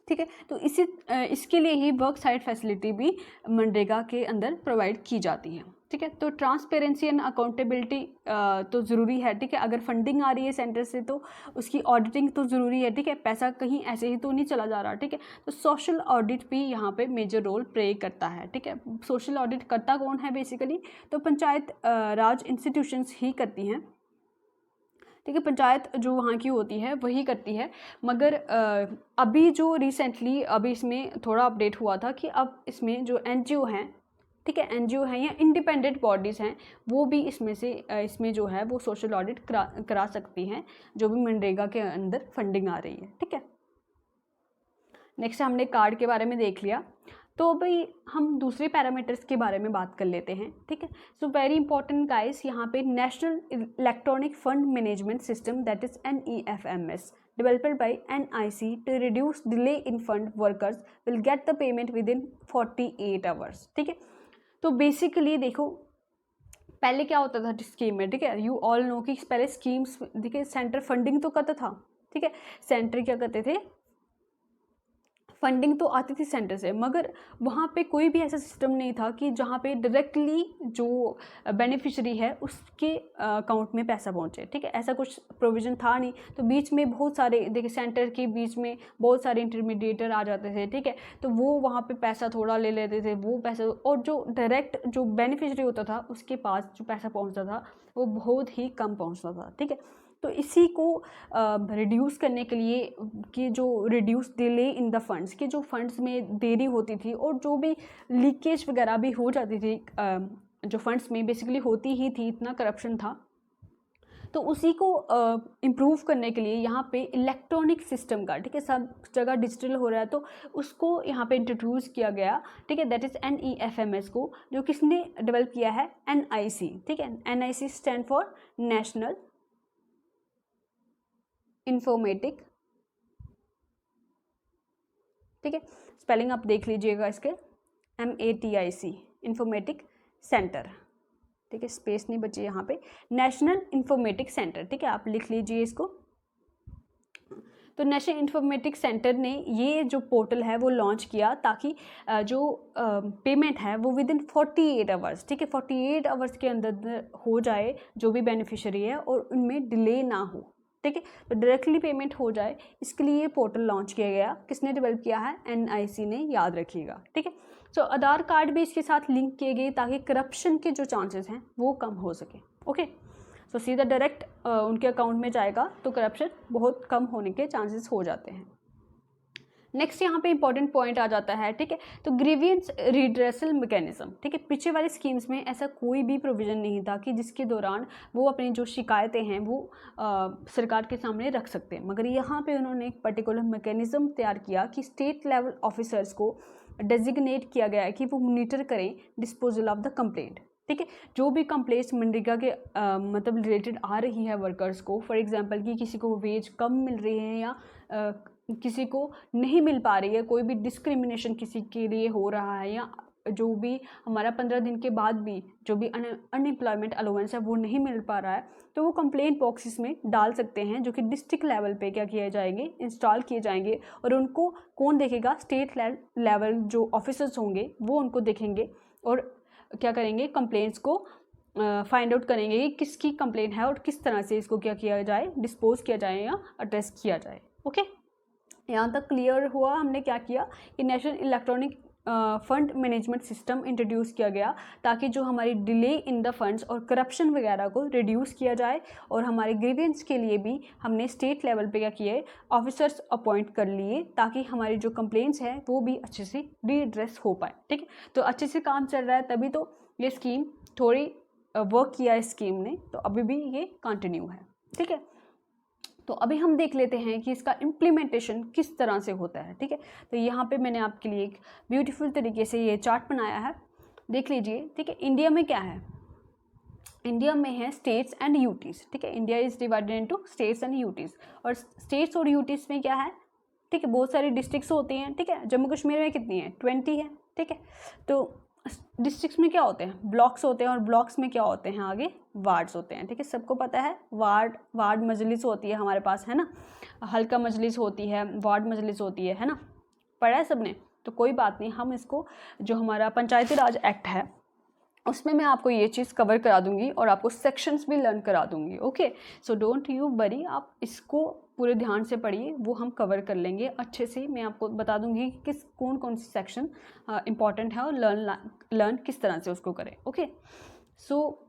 ठीक है। तो इसके लिए ही वर्क साइट फैसिलिटी भी मनरेगा के अंदर प्रोवाइड की जाती है, ठीक है। तो ट्रांसपेरेंसी एंड अकाउंटेबिलिटी तो ज़रूरी है, ठीक है। अगर फंडिंग आ रही है सेंटर से तो उसकी ऑडिटिंग तो ज़रूरी है, ठीक है, पैसा कहीं ऐसे ही तो नहीं चला जा रहा, ठीक है। तो सोशल ऑडिट भी यहाँ पे मेजर रोल प्ले करता है, ठीक है। सोशल ऑडिट करता कौन है बेसिकली, तो पंचायत राज इंस्टीट्यूशंस ही करती हैं, ठीक है, पंचायत जो वहाँ की होती है वही करती है। मगर अभी जो रिसेंटली अभी इसमें थोड़ा अपडेट हुआ था कि अब इसमें जो एनजीओ हैं, ठीक है, एनजीओ हैं या इंडिपेंडेंट बॉडीज़ हैं, वो भी इसमें जो है वो सोशल ऑडिट करा सकती हैं, जो भी मनरेगा के अंदर फंडिंग आ रही है, ठीक है। नेक्स्ट हमने कार्ड के बारे में देख लिया, तो भाई हम दूसरे पैरामीटर्स के बारे में बात कर लेते हैं, ठीक है। सो वेरी इंपॉर्टेंट गाइस, यहाँ पे national electronic fund management system that is NEFMS developed by NIC to reduce delay in fund workers will get the payment within 48 hours, ठीक है। तो बेसिकली देखो पहले क्या होता था स्कीम में, ठीक है, यू ऑल नो कि पहले स्कीम्स, देखिए सेंटर फंडिंग तो करता था, ठीक है, सेंटर क्या करते थे, फंडिंग तो आती थी सेंटर से, मगर वहाँ पे कोई भी ऐसा सिस्टम नहीं था कि जहाँ पे डायरेक्टली जो बेनिफिशियरी है उसके अकाउंट में पैसा पहुँचे, ठीक है, ऐसा कुछ प्रोविज़न था नहीं। तो बीच में बहुत सारे, देखिए सेंटर के बीच में बहुत सारे इंटरमीडिएटर आ जाते थे, ठीक है, तो वो वहाँ पे पैसा थोड़ा ले लेते थे, वो पैसा, और जो डायरेक्ट जो बेनिफिशियरी होता था उसके पास जो पैसा पहुँचता था वो बहुत ही कम पहुँचता था, ठीक है। तो इसी को रिड्यूस करने के लिए कि जो reduce delay in the funds, कि जो फंड्स में देरी होती थी और जो भी लीकेज वगैरह भी हो जाती थी, जो फंड्स में बेसिकली होती ही थी, इतना करप्शन था, तो उसी को इम्प्रूव करने के लिए यहाँ पे इलेक्ट्रॉनिक सिस्टम का, ठीक है, सब जगह डिजिटल हो रहा है, तो उसको यहाँ पे इंट्रोड्यूस किया गया, ठीक है, दैट इज़ NEFMS को, जो किसने डेवलप किया है, NIC, ठीक है, NIC stand for national informatic, ठीक है, स्पेलिंग आप देख लीजिएगा इसके, MATIC, इंफॉर्मेटिक सेंटर, ठीक है, स्पेस नहीं बची यहाँ पे, नेशनल इंफॉर्मेटिक सेंटर, ठीक है, आप लिख लीजिए इसको। तो नेशनल इंफॉर्मेटिक सेंटर ने ये जो पोर्टल है वो लॉन्च किया ताकि जो पेमेंट है वो विद इन 48 आवर्स, ठीक है, 48 आवर्स के अंदर हो जाए जो भी बेनिफिशियरी है, और उनमें डिले ना हो, ठीक है, तो डायरेक्टली पेमेंट हो जाए, इसके लिए पोर्टल लॉन्च किया गया। किसने डेवलप किया है, NIC ने, याद रखिएगा, ठीक है। सो आधार कार्ड भी इसके साथ लिंक किए गए ताकि करप्शन के जो चांसेस हैं वो कम हो सके, ओके। सो सीधा डायरेक्ट उनके अकाउंट में जाएगा तो करप्शन बहुत कम होने के चांसेस हो जाते हैं। नेक्स्ट यहाँ पे इंपॉर्टेंट पॉइंट आ जाता है, ठीक है, तो ग्रीवियंस रिड्रेसल मैकेनिज्म, ठीक है, पीछे वाले स्कीम्स में ऐसा कोई भी प्रोविज़न नहीं था कि जिसके दौरान वो अपनी जो शिकायतें हैं वो सरकार के सामने रख सकते हैं, मगर यहाँ पे उन्होंने एक पर्टिकुलर मैकेनिज्म तैयार किया कि स्टेट लेवल ऑफिसर्स को डेजिग्नेट किया गया है कि वो मॉनिटर करें डिस्पोजल ऑफ द कंप्लेंट, ठीक है, जो भी कंप्लेंट्स मनरेगा के मतलब रिलेटेड आ रही है वर्कर्स को, फॉर एग्जांपल कि किसी को वेज कम मिल रही है या किसी को नहीं मिल पा रही है, कोई भी डिस्क्रिमिनेशन किसी के लिए हो रहा है, या जो भी हमारा 15 दिन के बाद भी जो भी अनएम्प्लॉयमेंट अलाउंस है वो नहीं मिल पा रहा है, तो वो कंप्लेंट बॉक्सेस में डाल सकते हैं, जो कि डिस्ट्रिक्ट लेवल पे क्या किए जाएंगे, इंस्टॉल किए जाएंगे, और उनको कौन देखेगा, स्टेट लेवल जो ऑफिसर्स होंगे वो उनको देखेंगे और क्या करेंगे, कंप्लेंट्स को फाइंड आउट करेंगे कि किसकी कंप्लेंट है और किस तरह से इसको क्या किया जाए, डिस्पोज किया जाए या एड्रेस किया जाए, ओके। यहाँ तक क्लियर हुआ हमने क्या किया कि national electronic fund management system introduce किया गया ताकि जो हमारी डिले इन द फंड्स और करप्शन वगैरह को रिड्यूस किया जाए, और हमारे ग्रीवेंस के लिए भी हमने स्टेट लेवल पे क्या किए, ऑफिसर्स अपॉइंट कर लिए ताकि हमारी जो कंप्लेंट्स हैं वो भी अच्छे से रीएड्रेस हो पाए, ठीक है। तो अच्छे से काम चल रहा है, तभी तो ये स्कीम थोड़ी वर्क किया है स्कीम ने, तो अभी भी ये कंटिन्यू है, ठीक है। तो अभी हम देख लेते हैं कि इसका इम्प्लीमेंटेशन किस तरह से होता है, ठीक है। तो यहाँ पे मैंने आपके लिए एक ब्यूटीफुल तरीके से ये चार्ट बनाया है, देख लीजिए, ठीक है। इंडिया में क्या है, इंडिया में है स्टेट्स एंड यूटीज़, ठीक है, India is divided into states and UTs, और स्टेट्स और यूटीज़ में क्या है, ठीक है, बहुत सारी डिस्ट्रिक्ट्स होती हैं, ठीक है, जम्मू कश्मीर में कितनी है, 20 है, ठीक है। तो डिस्ट्रिक्ट्स में क्या होते हैं, ब्लॉक्स होते हैं, और ब्लॉक्स में क्या होते हैं, आगे वार्ड्स होते हैं, ठीक है, सबको पता है, वार्ड मजलिस होती है हमारे पास, है ना, हल्का मजलिस होती है, वार्ड मजलिस होती है ना, पढ़ा है सबने, तो कोई बात नहीं, हम इसको जो हमारा पंचायती राज एक्ट है उसमें मैं आपको ये चीज़ कवर करा दूंगी और आपको सेक्शंस भी लर्न करा दूंगी, okay. So don't you worry, आप इसको पूरे ध्यान से पढ़िए, वो हम कवर कर लेंगे अच्छे से, मैं आपको बता दूंगी कि किस कौन सी सेक्शन इंपॉर्टेंट है और लर्न किस तरह से उसको करें, ओके। सो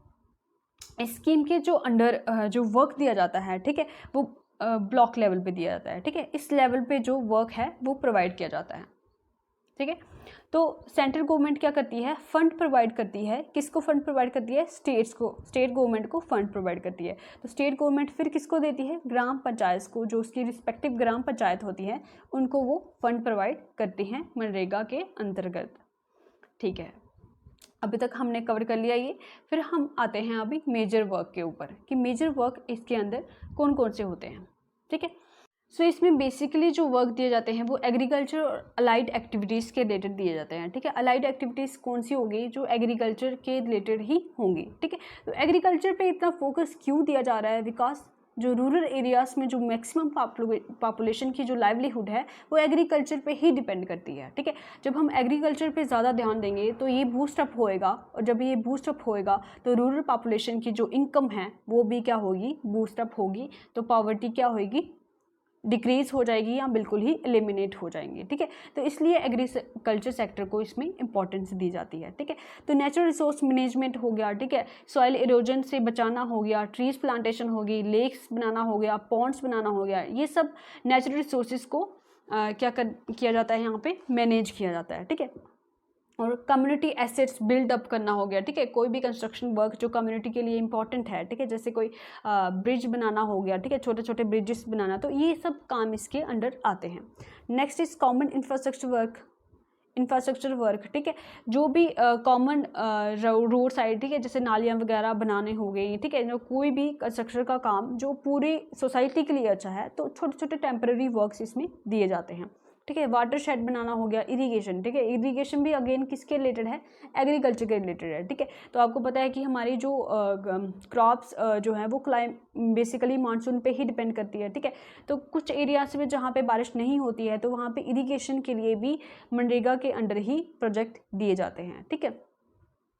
स्कीम के जो अंडर जो वर्क दिया जाता है, ठीक है, वो ब्लॉक लेवल पे दिया जाता है, ठीक है, इस लेवल पे जो वर्क है वो प्रोवाइड किया जाता है, ठीक है। तो सेंट्रल गवर्नमेंट क्या करती है, फंड प्रोवाइड करती है, किसको फंड प्रोवाइड करती है, स्टेट्स को, स्टेट गवर्नमेंट को फंड प्रोवाइड करती है। तो स्टेट गवर्नमेंट फिर किसको देती है, ग्राम पंचायत को, जो उसकी रिस्पेक्टिव ग्राम पंचायत होती है उनको वो फंड प्रोवाइड करती हैं मनरेगा के अंतर्गत, ठीक है। अभी तक हमने कवर कर लिया ये, फिर हम आते हैं अभी मेजर वर्क के ऊपर कि मेजर वर्क इसके अंदर कौन कौन से होते हैं, ठीक है। सो इसमें बेसिकली जो वर्क दिए जाते हैं वो एग्रीकल्चर और अलाइड एक्टिविटीज़ के रिलेटेड दिए जाते हैं, ठीक है। अलाइड एक्टिविटीज़ कौन सी होगी, जो एग्रीकल्चर के रिलेटेड ही होंगी, ठीक है। तो एग्रीकल्चर पे इतना फोकस क्यों दिया जा रहा है, बिकॉज जो रूरल एरियाज़ में जो मैक्सिमम पॉपुलेशन की जो लाइवलीहुड है वो एग्रीकल्चर पे ही डिपेंड करती है, ठीक है। जब हम एग्रीकल्चर पे ज़्यादा ध्यान देंगे तो ये बूस्टअप होएगा, और जब ये बूस्टअप होएगा तो रूरल पॉपुलेशन की जो इनकम है वो भी क्या होगी, बूस्टअप होगी। तो पॉवर्टी क्या होगी, डिक्रीज़ हो जाएगी या बिल्कुल ही एलिमिनेट हो जाएंगे, ठीक है। तो इसलिए एग्रीकल्चर सेक्टर को इसमें इंपॉर्टेंस दी जाती है, ठीक है। तो नेचुरल रिसोर्स मैनेजमेंट हो गया, ठीक है, सॉइल इरोजन से बचाना हो गया, ट्रीज प्लांटेशन होगी, लेक्स बनाना हो गया, पॉन्ड्स बनाना हो गया, ये सब नेचुरल रिसोर्सेज को किया जाता है, यहाँ पे मैनेज किया जाता है, ठीक है। और कम्युनिटी एसेट्स बिल्डअप करना हो गया, ठीक है, कोई भी कंस्ट्रक्शन वर्क जो कम्युनिटी के लिए इंपॉर्टेंट है, ठीक है, जैसे कोई ब्रिज बनाना हो गया, ठीक है, छोटे छोटे ब्रिजेस बनाना, तो ये सब काम इसके अंडर आते हैं। Next is common infrastructure work, ठीक है, जो भी कॉमन रोड साइड, ठीक है, जैसे नालियाँ वगैरह बनाने हो गई, ठीक है, जो कोई भी कंस्ट्रक्शन का काम जो पूरी सोसाइटी के लिए अच्छा है, तो छोटे छोटे टेम्पररी वर्क्स इसमें दिए जाते हैं, ठीक है। वाटर शेड बनाना हो गया, इरीगेशन, ठीक है, इरीगेशन भी अगेन किसके रिलेटेड है, एग्रीकल्चर के रिलेटेड है, ठीक है। तो आपको पता है कि हमारी जो क्रॉप्स जो है वो बेसिकली मानसून पे ही डिपेंड करती है, ठीक है। तो कुछ एरियाज में जहाँ पे बारिश नहीं होती है तो वहाँ पे इरीगेशन के लिए भी मनरेगा के अंडर ही प्रोजेक्ट दिए जाते हैं, ठीक है।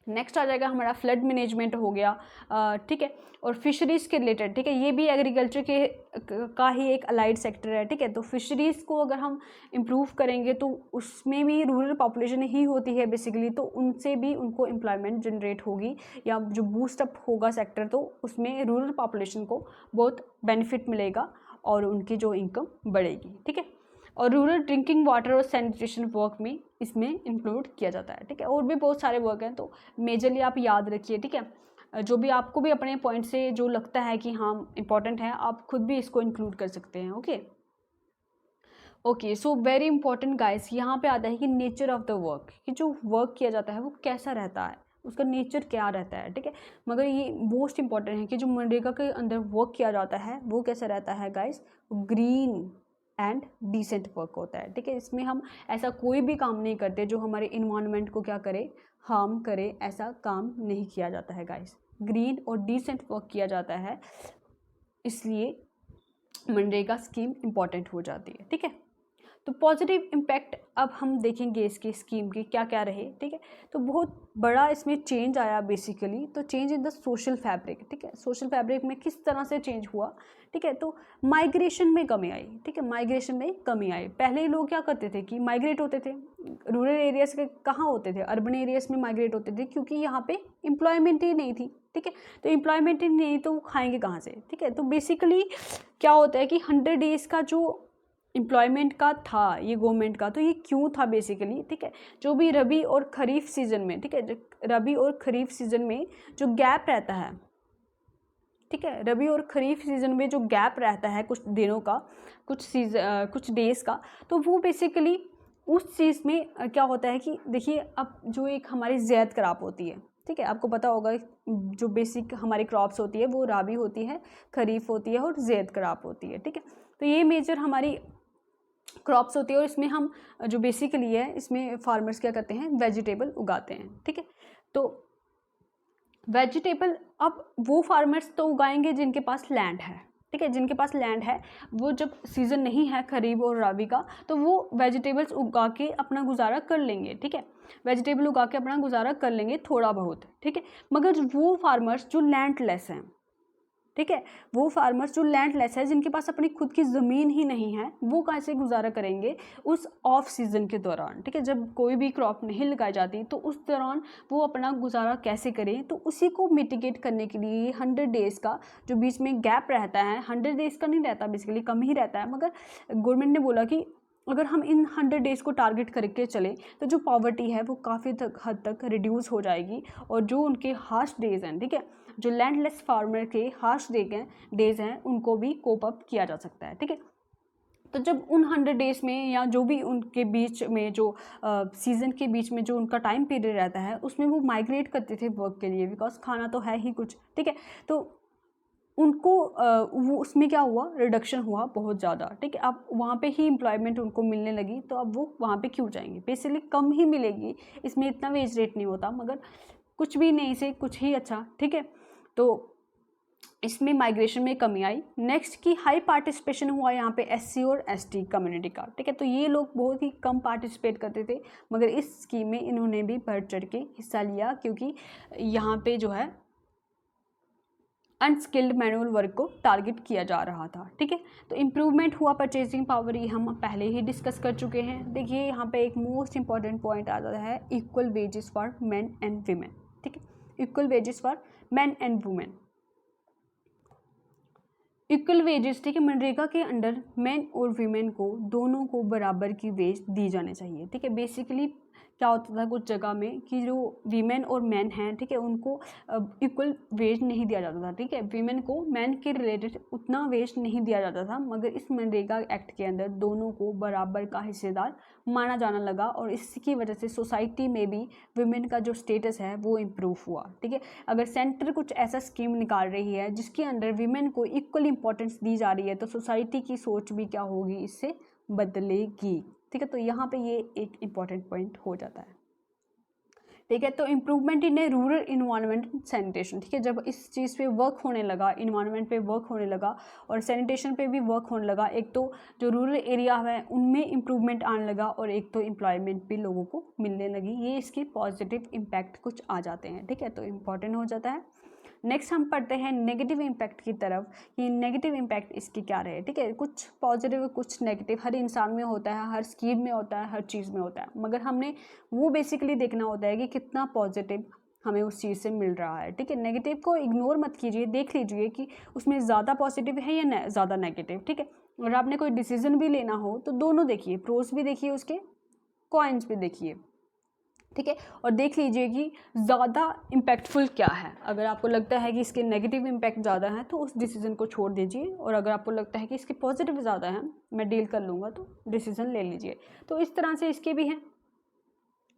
नेक्स्ट आ जाएगा हमारा फ्लड मैनेजमेंट हो गया, ठीक है, और फिशरीज़ के रिलेटेड, ठीक है, ये भी एग्रीकल्चर के का ही एक अलाइड सेक्टर है, ठीक है। तो फिशरीज़ को अगर हम इम्प्रूव करेंगे तो उसमें भी रूरल पॉपुलेशन ही होती है बेसिकली, तो उनसे भी उनको एम्प्लॉयमेंट जनरेट होगी या जो बूस्टअप होगा सेक्टर, तो उसमें रूरल पॉपुलेशन को बहुत बेनिफिट मिलेगा और उनकी जो इनकम बढ़ेगी, ठीक है। और रूरल ड्रिंकिंग वाटर और सैनिटेशन वर्क में इसमें इंक्लूड किया जाता है, ठीक है। और भी बहुत सारे वर्क हैं, तो मेजरली आप याद रखिए, ठीक है। जो भी आपको भी अपने पॉइंट से जो लगता है कि हाँ इंपॉर्टेंट है, आप खुद भी इसको इंक्लूड कर सकते हैं, okay. So very important guys, यहाँ पे आता है कि नेचर ऑफ द वर्क, कि जो वर्क किया जाता है वो कैसा रहता है, उसका नेचर क्या रहता है, ठीक है। मगर ये मोस्ट इंपॉर्टेंट है कि जो मनरेगा के अंदर वर्क किया जाता है वो कैसा रहता है guys, green and decent work होता है, ठीक है। इसमें हम ऐसा कोई भी काम नहीं करते जो हमारे इन्वायरमेंट को क्या करे, हार्म करे, ऐसा काम नहीं किया जाता है गाइस। ग्रीन और डिसेंट वर्क किया जाता है, इसलिए मनरेगा स्कीम इंपॉर्टेंट हो जाती है, ठीक है। तो पॉजिटिव इम्पैक्ट अब हम देखेंगे इसकी स्कीम की क्या क्या रहे, ठीक है। तो बहुत बड़ा इसमें चेंज आया बेसिकली, तो change in the social fabric, ठीक है। सोशल फैब्रिक में किस तरह से चेंज हुआ, ठीक है। तो माइग्रेशन में कमी आई, ठीक है, माइग्रेशन में कमी आई। पहले लोग क्या करते थे कि माइग्रेट होते थे, रूरल एरियाज के कहाँ होते थे, अर्बन एरियाज में माइग्रेट होते थे, क्योंकि यहाँ पे एम्प्लॉयमेंट ही नहीं थी, ठीक है। तो एम्प्लॉयमेंट ही नहीं तो खाएंगे कहाँ से, ठीक है। तो बेसिकली क्या होता है कि 100 डेज़ का जो एम्प्लॉयमेंट का था ये गवर्नमेंट का, तो ये क्यों था बेसिकली, ठीक है। जो भी रबी और खरीफ सीजन में, ठीक है, रबी और खरीफ सीजन में जो गैप रहता है, ठीक है, रबी और खरीफ सीजन में जो गैप रहता है कुछ दिनों का, कुछ डेज़ का, तो वो बेसिकली उस चीज़ में क्या होता है कि देखिए, अब जो एक हमारी ज़ैद क्रॉप होती है, ठीक है, आपको पता होगा जो बेसिक हमारी क्रॉप्स होती है वो राबी होती है, खरीफ होती है और ज़ैद क्रॉप होती है, ठीक है। तो ये मेजर हमारी क्रॉप्स होती है, और इसमें हम जो बेसिकली है इसमें फार्मर्स क्या करते हैं, वेजिटेबल उगाते हैं, ठीक है। तो वेजिटेबल अब वो फार्मर्स तो उगाएंगे जिनके पास लैंड है, ठीक है, जिनके पास लैंड है, वो जब सीज़न नहीं है खरीफ और रबी का, तो वो वेजिटेबल्स उगा के अपना गुजारा कर लेंगे, ठीक है, वेजिटेबल उगा के अपना गुजारा कर लेंगे थोड़ा बहुत, ठीक है। मगर वो फार्मर्स जो लैंडलेस हैं, ठीक है, वो फार्मर्स जो लैंडलेस है, जिनके पास अपनी खुद की ज़मीन ही नहीं है, वो कैसे गुजारा करेंगे उस ऑफ सीज़न के दौरान, ठीक है, जब कोई भी क्रॉप नहीं लगाई जाती, तो उस दौरान वो अपना गुजारा कैसे करें। तो उसी को मिटिगेट करने के लिए 100 डेज़ का जो बीच में गैप रहता है, 100 डेज़ का नहीं रहता, बेसिकली कम ही रहता है, मगर गवर्नमेंट ने बोला कि अगर हम इन 100 डेज़ को टारगेट करके चलें तो जो पॉवर्टी है वो काफ़ी हद तक रिड्यूस हो जाएगी, और जो उनके हार्श डेज़ हैं, ठीक है, जो लैंडलेस फार्मर के हार्श डेज़ हैं उनको भी कोप अप किया जा सकता है, ठीक है। तो जब उन 100 डेज़ में या जो भी उनके बीच में जो सीज़न के बीच में जो उनका टाइम पीरियड रहता है, उसमें वो माइग्रेट करते थे वर्क के लिए, बिकॉज खाना तो है ही कुछ, ठीक है। तो उनको वो उसमें क्या हुआ, रिडक्शन हुआ बहुत ज़्यादा, ठीक है। अब वहाँ पे ही एम्प्लॉयमेंट उनको मिलने लगी, तो अब वो वहाँ पे क्यों जाएंगे, बेसिकली कम ही मिलेगी, इसमें इतना वेज रेट नहीं होता, मगर कुछ भी नहीं से कुछ ही अच्छा, ठीक है। तो इसमें माइग्रेशन में कमी आई। नेक्स्ट की हाई पार्टिसिपेशन हुआ यहाँ पे एससी और एसटी कम्युनिटी का, ठीक है। तो ये लोग बहुत ही कम पार्टिसिपेट करते थे, मगर इस स्कीम में इन्होंने भी बढ़ चढ़ के हिस्सा लिया, क्योंकि यहाँ पे जो है अनस्किल्ड मैनुअल वर्क को टारगेट किया जा रहा था, ठीक है। तो इम्प्रूवमेंट हुआ परचेजिंग पावर, ये हम पहले ही डिस्कस कर चुके हैं। देखिए यहाँ पे एक मोस्ट इंपॉर्टेंट पॉइंट आता है equal wages for main and women, ठीक है। Equal wages for main and women, equal wages, ठीक है। मनरेगा के अंडर मेन और वीमेन को दोनों को बराबर की वेज दी जानी चाहिए, ठीक है। बेसिकली क्या होता था कुछ जगह में कि जो वीमेन और मैन हैं, ठीक है, उनको इक्वल वेज नहीं दिया जाता था, ठीक है। वीमेन को मैन के रिलेटेड उतना वेज नहीं दिया जाता था, मगर इस मनरेगा एक्ट के अंदर दोनों को बराबर का हिस्सेदार माना जाना लगा, और इसकी वजह से सोसाइटी में भी वीमेन का जो स्टेटस है वो इम्प्रूव हुआ, ठीक है। अगर सेंटर कुछ ऐसा स्कीम निकाल रही है जिसके अंडर वीमेन को इक्वल इंपॉर्टेंस दी जा रही है, तो सोसाइटी की सोच भी क्या होगी, इससे बदलेगी, ठीक है। तो यहाँ पे ये एक इम्पॉर्टेंट पॉइंट हो जाता है, ठीक है। तो improvement in A rural environment sanitation, ठीक है। जब इस चीज़ पे वर्क होने लगा, इन्वायरमेंट पे वर्क होने लगा और सैनिटेशन पे भी वर्क होने लगा, एक तो जो रूरल एरिया है उनमें इम्प्रूवमेंट आने लगा, और एक तो एम्प्लॉयमेंट भी लोगों को मिलने लगी, ये इसके पॉजिटिव इम्पैक्ट कुछ आ जाते हैं, ठीक है। तो इम्पॉर्टेंट हो जाता है। नेक्स्ट हम पढ़ते हैं नेगेटिव इम्पैक्ट की तरफ, कि नेगेटिव इम्पैक्ट इसके क्या रहे, ठीक है। कुछ पॉजिटिव कुछ नेगेटिव हर इंसान में होता है, हर स्कीम में होता है, हर चीज़ में होता है, मगर हमने वो बेसिकली देखना होता है कि कितना पॉजिटिव हमें उस चीज़ से मिल रहा है, ठीक है। नेगेटिव को इग्नोर मत कीजिए, देख लीजिए कि उसमें ज़्यादा पॉजिटिव है या ज़्यादा नेगेटिव, ठीक है। अगर आपने कोई डिसीजन भी लेना हो तो दोनों देखिए, प्रोस भी देखिए उसके, कॉइन्स भी देखिए, ठीक है। और देख लीजिए कि ज़्यादा इम्पैक्टफुल क्या है। अगर आपको लगता है कि इसके नेगेटिव इम्पैक्ट ज़्यादा हैं तो उस डिसीज़न को छोड़ दीजिए, और अगर आपको लगता है कि इसके पॉजिटिव ज़्यादा हैं, मैं डील कर लूँगा, तो डिसीज़न ले लीजिए। तो इस तरह से इसके भी हैं,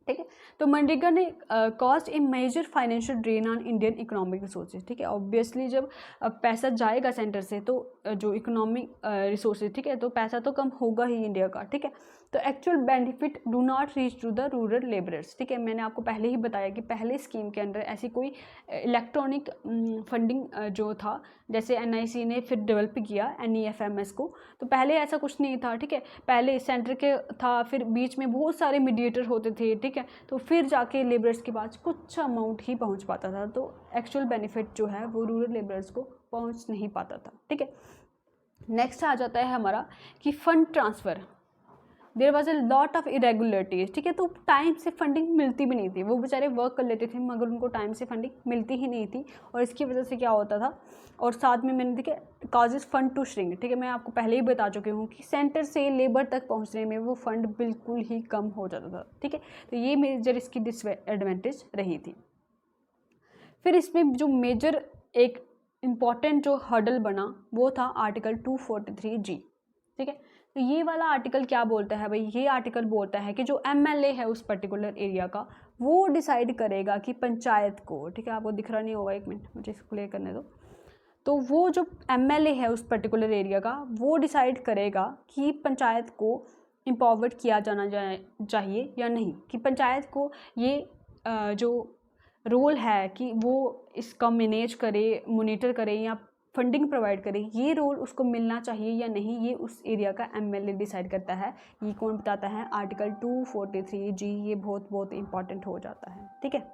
ठीक है। तो मनरेगा ने cost a major financial drain on Indian economic resources, ठीक है। ऑब्वियसली जब पैसा जाएगा सेंटर से, तो जो इकोनॉमिक रिसोर्सेज, ठीक है, तो पैसा तो कम होगा ही इंडिया का, ठीक है। तो actual benefit do not reach to the rural labourers, ठीक है। मैंने आपको पहले ही बताया कि पहले स्कीम के अंदर ऐसी कोई इलेक्ट्रॉनिक फंडिंग जो था, जैसे NIC ने फिर डेवलप किया NEFMS को, तो पहले ऐसा कुछ नहीं था, ठीक है। पहले सेंटर के था, फिर बीच में बहुत सारे मीडिएटर होते थे, ठीक है, तो फिर जाके लेबरर्स के पास कुछ अमाउंट ही पहुंच पाता था, तो एक्चुअल बेनिफिट जो है वो रूरल लेबरर्स को पहुंच नहीं पाता था, ठीक है। नेक्स्ट आ जाता है हमारा कि fund transfer, there was a lot of irregularities, ठीक है। तो टाइम से फंडिंग मिलती भी नहीं थी, वो बेचारे वर्क कर लेते थे मगर उनको टाइम से फंडिंग मिलती ही नहीं थी, और इसकी वजह से क्या होता था, और साथ में मैंने देखा काजेज फंड टू श्रिंक, ठीक है। मैं आपको पहले ही बता चुकी हूँ कि सेंटर से लेबर तक पहुँचने में वो फंड बिल्कुल ही कम हो जाता था, ठीक है। तो ये मेजर इसकी डिसएडवांटेज रही थी। फिर इसमें जो मेजर एक इम्पॉर्टेंट जो हर्डल बना वो था आर्टिकल 243G, ठीक है। तो ये वाला आर्टिकल क्या बोलता है भाई, ये आर्टिकल बोलता है कि जो MLA है उस पर्टिकुलर एरिया का, वो डिसाइड करेगा कि पंचायत को, ठीक है, आपको दिख रहा नहीं होगा, एक मिनट मुझे इसको क्लियर करने दो। तो वो जो MLA है उस पर्टिकुलर एरिया का, वो डिसाइड करेगा कि पंचायत को एम्पावर्ड किया जाना चाहिए या नहीं, कि पंचायत को ये जो रोल है कि वो इसका मैनेज करे, मॉनिटर करे या फंडिंग प्रोवाइड करे, ये रोल उसको मिलना चाहिए या नहीं, ये उस एरिया का MLA डिसाइड करता है। ये कौन बताता है, आर्टिकल 243G, ये बहुत इंपॉर्टेंट हो जाता है, ठीक है।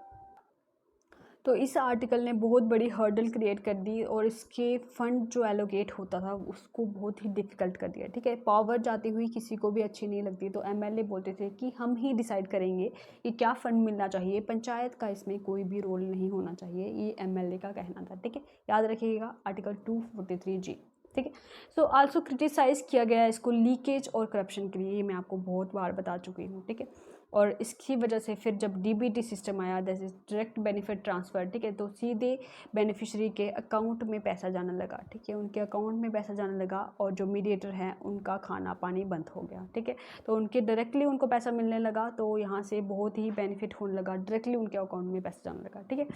तो इस आर्टिकल ने बहुत बड़ी हर्डल क्रिएट कर दी, और इसके फंड जो एलोकेट होता था उसको बहुत ही डिफ़िकल्ट कर दिया, ठीक है। पावर जाती हुई किसी को भी अच्छी नहीं लगती, तो MLA बोलते थे कि हम ही डिसाइड करेंगे कि क्या फ़ंड मिलना चाहिए, पंचायत का इसमें कोई भी रोल नहीं होना चाहिए, ये MLA का कहना था, ठीक है। याद रखिएगा आर्टिकल 243G, ठीक है। सो आल्सो क्रिटिसाइज़ किया गया है इसको लीकेज और करप्शन के लिए, ये मैं आपको बहुत बार बता चुकी हूँ, ठीक है। और इसकी वजह से फिर जब DBT सिस्टम आया, जैसे डायरेक्ट बेनिफिट ट्रांसफ़र, ठीक है, तो सीधे बेनिफिशरी के अकाउंट में पैसा जाने लगा, ठीक है, उनके अकाउंट में पैसा जाने लगा, और जो मीडिएटर हैं उनका खाना पानी बंद हो गया, ठीक है। तो उनके डायरेक्टली उनको पैसा मिलने लगा, तो यहाँ से बहुत ही बेनिफिट होने लगा, डायरेक्टली उनके अकाउंट में पैसा जाने लगा, ठीक है।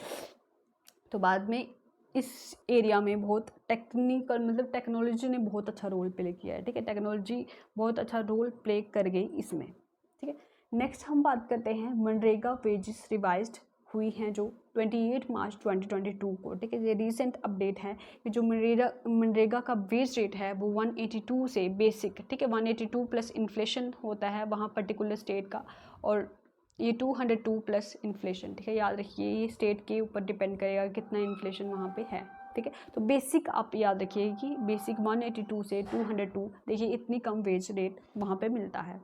तो बाद में इस एरिया में बहुत टेक्निकल मतलब टेक्नोलॉजी ने बहुत अच्छा रोल प्ले किया है, ठीक है, टेक्नोलॉजी बहुत अच्छा रोल प्ले कर गई इसमें, ठीक है। नेक्स्ट हम बात करते हैं मनरेगा वेजेस रिवाइज्ड हुई हैं जो 28 मार्च 2022 को, ठीक है। ये रीसेंट अपडेट है कि जो मनरेगा का वेज रेट है वो 182 से बेसिक, ठीक है, 182 प्लस इन्फ्लेशन होता है वहाँ पर्टिकुलर स्टेट का, और ये 202 प्लस इन्फ्लेशन, ठीक है, याद रखिए ये स्टेट के ऊपर डिपेंड करेगा कितना इन्फ्लेशन वहाँ पे है, ठीक है। तो बेसिक आप याद रखिए कि बेसिक 182 से 202, देखिए इतनी कम वेज रेट वहाँ पे मिलता है,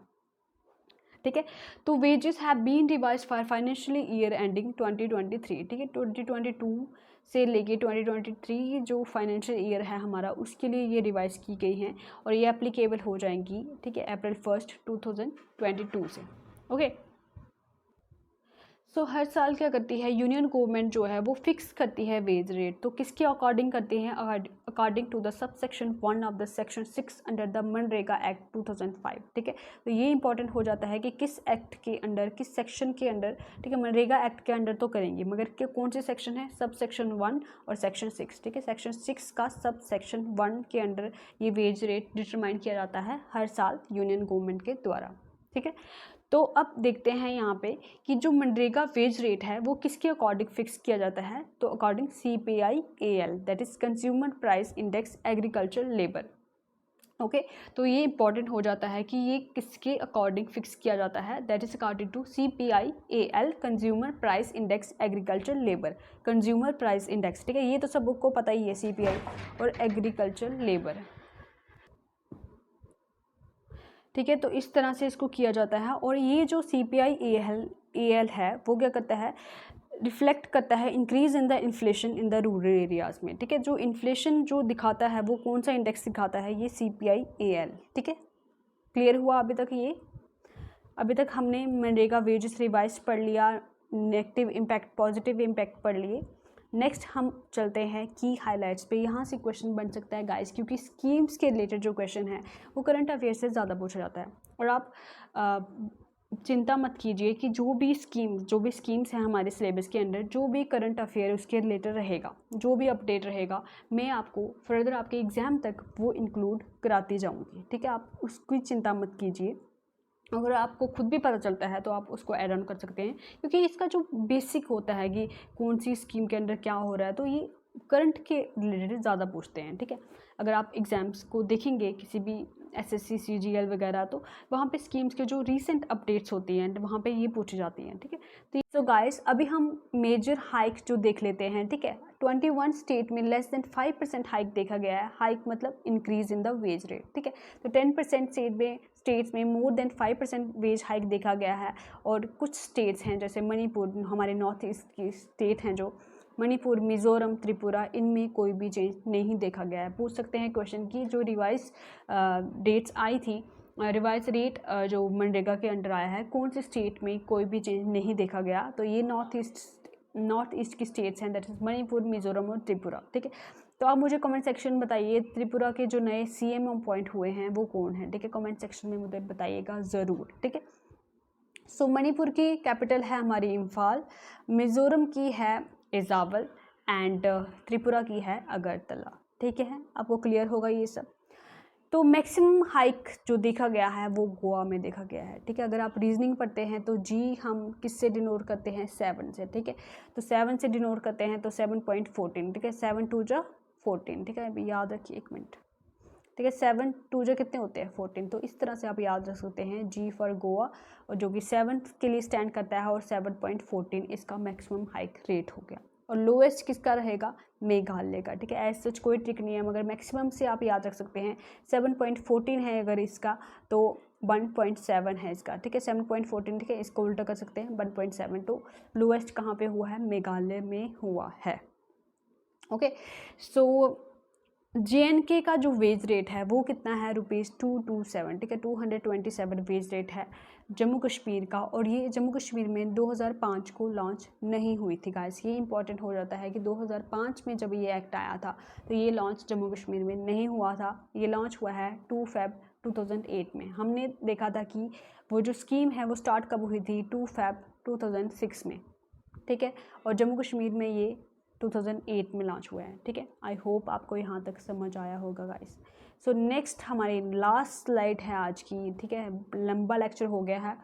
ठीक है। तो wages have been revise for financial year ending 2023, ठीक है, 2022 से लेके 2023 जो फाइनेंशियल ईयर है हमारा उसके लिए ये रिवाइज की गई हैं और ये एप्लीकेबल हो जाएंगी, ठीक है, अप्रैल 1 2022 से, ओके। सो हर साल क्या करती है यूनियन गवर्नमेंट जो है वो फिक्स करती है वेज रेट, तो किसके अकॉर्डिंग करती हैं, according to the sub section 1 of the section 6 under the MNREGA act 2005, ठीक है। तो ये इंपॉर्टेंट हो जाता है कि किस एक्ट के अंडर, किस सेक्शन के अंडर, ठीक है, मनरेगा एक्ट के अंडर तो करेंगे मगर कौन से सेक्शन है, सब सेक्शन 1 और सेक्शन 6, ठीक है। सेक्शन 6 का सब सेक्शन 1 के अंडर ये वेज रेट डिटरमाइन किया जाता है हर साल यूनियन गवर्नमेंट के द्वारा, ठीक है। तो अब देखते हैं यहाँ पे कि जो मनरेगा वेज रेट है वो किसके अकॉर्डिंग फिक्स किया जाता है, तो according CPI-AL that is consumer price index agriculture labour, okay. तो ये इंपॉर्टेंट हो जाता है कि ये किसके अकॉर्डिंग फिक्स किया जाता है, that is according to CPI-AL consumer price index agriculture labour, consumer price index, ठीक है, ये तो सबको पता ही है CPI और एग्रीकल्चर लेबर, ठीक है। तो इस तरह से इसको किया जाता है और ये जो CPI-AL है वो क्या करता है, रिफ्लेक्ट करता है increase in the inflation in the rural areas में, ठीक है। जो इन्फ्लेशन जो दिखाता है वो कौन सा इंडेक्स दिखाता है, ये CPI-AL, ठीक है। क्लियर हुआ अभी तक ये, अभी तक हमने मनरेगा वेजेस रिवाइज पढ़ लिया, नेगेटिव इम्पैक्ट पॉजिटिव इम्पैक्ट पढ़ लिए। नेक्स्ट हम चलते हैं की हाइलाइट्स पे, यहाँ से क्वेश्चन बन सकता है गाइस क्योंकि स्कीम्स के रिलेटेड जो क्वेश्चन है वो करंट अफेयर से ज़्यादा पूछा जाता है और आप चिंता मत कीजिए कि जो भी स्कीम्स हैं हमारे सिलेबस के अंदर, जो भी करंट अफेयर उसके रिलेटेड रहेगा, जो भी अपडेट रहेगा मैं आपको फर्दर आपके एग्ज़ाम तक वो इंक्लूड कराती जाऊँगी, ठीक है। आप उसकी चिंता मत कीजिए, अगर आपको खुद भी पता चलता है तो आप उसको ऐड ऑन कर सकते हैं क्योंकि इसका जो बेसिक होता है कि कौन सी स्कीम के अंदर क्या हो रहा है तो ये करंट के रिलेटेड ज़्यादा पूछते हैं, ठीक है। अगर आप एग्ज़ाम्स को देखेंगे किसी भी SSC CGL वगैरह तो वहाँ पे स्कीम्स के जो रीसेंट अपडेट्स होती हैं वहाँ पे ये पूछी जाती हैं, ठीक है। तो गाइस अभी हम मेजर हाइक जो देख लेते हैं, ठीक है। 21 स्टेट में लेस देन 5% हाइक देखा गया है, हाइक मतलब increase in the wage rate, ठीक है। तो 10% स्टेट्स में मोर देन 5% वेज हाइक देखा गया है और कुछ स्टेट्स हैं जैसे मणिपुर, हमारे नॉर्थ ईस्ट की स्टेट हैं जो मणिपुर, मिज़ोरम, त्रिपुरा, इनमें कोई भी चेंज नहीं देखा गया है। पूछ सकते हैं क्वेश्चन की जो रिवाइज डेट्स आई थी, रिवाइज रेट जो मनरेगा के अंडर आया है कौन सी स्टेट में कोई भी चेंज नहीं देखा गया, तो ये नॉर्थ ईस्ट की स्टेट्स हैं, दैट इज़ मणिपुर, मिज़ोरम और त्रिपुरा, ठीक है। तो आप मुझे कमेंट सेक्शन में बताइए त्रिपुरा के जो नए CM अपॉइंट हुए हैं वो कौन है, ठीक है, कमेंट सेक्शन में मुझे बताइएगा ज़रूर, ठीक है। सो मणिपुर की कैपिटल है हमारी इम्फाल, मिज़ोरम की है इज़ावल एंड त्रिपुरा की है अगरतला, ठीक है, आपको क्लियर होगा ये सब। तो मैक्सिमम हाइक जो देखा गया है वो गोवा में देखा गया है, ठीक है। अगर आप रीजनिंग पढ़ते हैं तो जी हम किससे डिनोट करते हैं, 7 से, ठीक है। तो 7 से डिनोट करते हैं तो 7.14, ठीक है, 7 2 जा 14, ठीक है, अभी याद रखिए 1 मिनट, ठीक है। 7 2 जा कितने होते हैं 14, तो इस तरह से आप याद रख सकते हैं G फॉर गोवा और जो कि 7 के लिए स्टैंड करता है और 7.14 इसका मैक्सिमम हाइक रेट हो गया और लोएस्ट किसका रहेगा, मेघालय का, ठीक है। एज सच कोई ट्रिक नहीं है मगर मैक्सिमम से आप याद रख सकते हैं 7.14 है अगर इसका तो 1.7 है इसका, ठीक है, 7.14, ठीक है, इसको उल्टा कर सकते हैं 1.7, तो लोएस्ट कहाँ पे हुआ है, मेघालय में हुआ है, ओके। सो JNK का जो वेज रेट है वो कितना है, ₹227, ठीक है, 227 वेज रेट है जम्मू कश्मीर का और ये जम्मू कश्मीर में 2005 को लॉन्च नहीं हुई थी गाइस। ये इंपॉर्टेंट हो जाता है कि 2005 में जब ये एक्ट आया था तो ये लॉन्च जम्मू कश्मीर में नहीं हुआ था, ये लॉन्च हुआ है 2 Feb 2008 में। हमने देखा था कि वो जो स्कीम है वो स्टार्ट कब हुई थी, 2 Feb 2006 में, ठीक है, और जम्मू कश्मीर में ये 2008 में लॉन्च हुआ है, ठीक है। आई होप आपको यहाँ तक समझ आया होगा गाइस। सो नेक्स्ट हमारी लास्ट स्लाइड है आज की, ठीक है, लंबा लेक्चर हो गया है।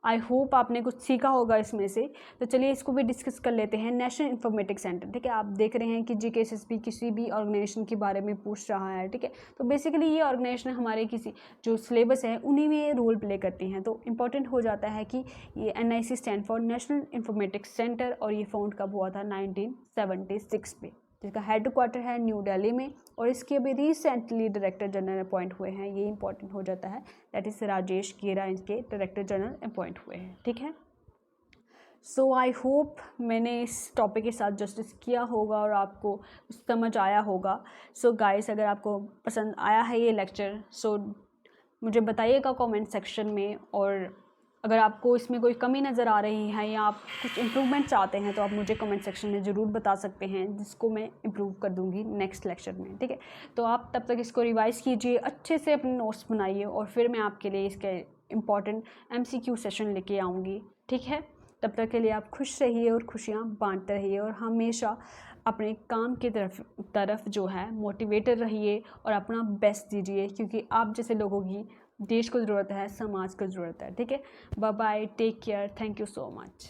आई होप आपने कुछ सीखा होगा इसमें से। तो चलिए इसको भी डिस्कस कर लेते हैं। नेशनल इंफॉर्मेटिक्स सेंटर, ठीक है, आप देख रहे हैं कि GKSSB किसी भी ऑर्गेनाइजेशन के बारे में पूछ रहा है, ठीक है। तो बेसिकली ये ऑर्गेनाइजेशन हमारे किसी जो सिलेबस है उन्हीं में रोल प्ले करती हैं। तो इम्पॉर्टेंट हो जाता है कि ये NIC stand for national informatics centre, और ये फाउंड कब हुआ था, 1976 में, जिसका हेड क्वार्टर है न्यू दिल्ली में, और इसके अभी रिसेंटली डायरेक्टर जनरल अपॉइंट हुए हैं, ये इंपॉर्टेंट हो जाता है, दैट इज़ राजेश गेरा इनके डायरेक्टर जनरल अपॉइंट हुए हैं, ठीक है। सो आई होप मैंने इस टॉपिक के साथ जस्टिस किया होगा और आपको समझ आया होगा। सो गाइस, अगर आपको पसंद आया है ये लेक्चर, सो मुझे बताइएगा कमेंट सेक्शन में, और अगर आपको इसमें कोई कमी नज़र आ रही है या आप कुछ इम्प्रूवमेंट चाहते हैं तो आप मुझे कमेंट सेक्शन में ज़रूर बता सकते हैं, जिसको मैं इम्प्रूव कर दूंगी नेक्स्ट लेक्चर में, ठीक है। तो आप तब तक इसको रिवाइज़ कीजिए, अच्छे से अपने नोट्स बनाइए, और फिर मैं आपके लिए इसके इम्पॉर्टेंट MCQ सेशन लेके आऊँगी, ठीक है। तब तक के लिए आप खुश रहिए और खुशियाँ बांटते रहिए, और हमेशा अपने काम की तरफ जो है मोटिवेटेड रहिए और अपना बेस्ट दीजिए, क्योंकि आप जैसे लोगों की देश को ज़रूरत है, समाज को ज़रूरत है, ठीक है। Bye bye, take care, thank you so much.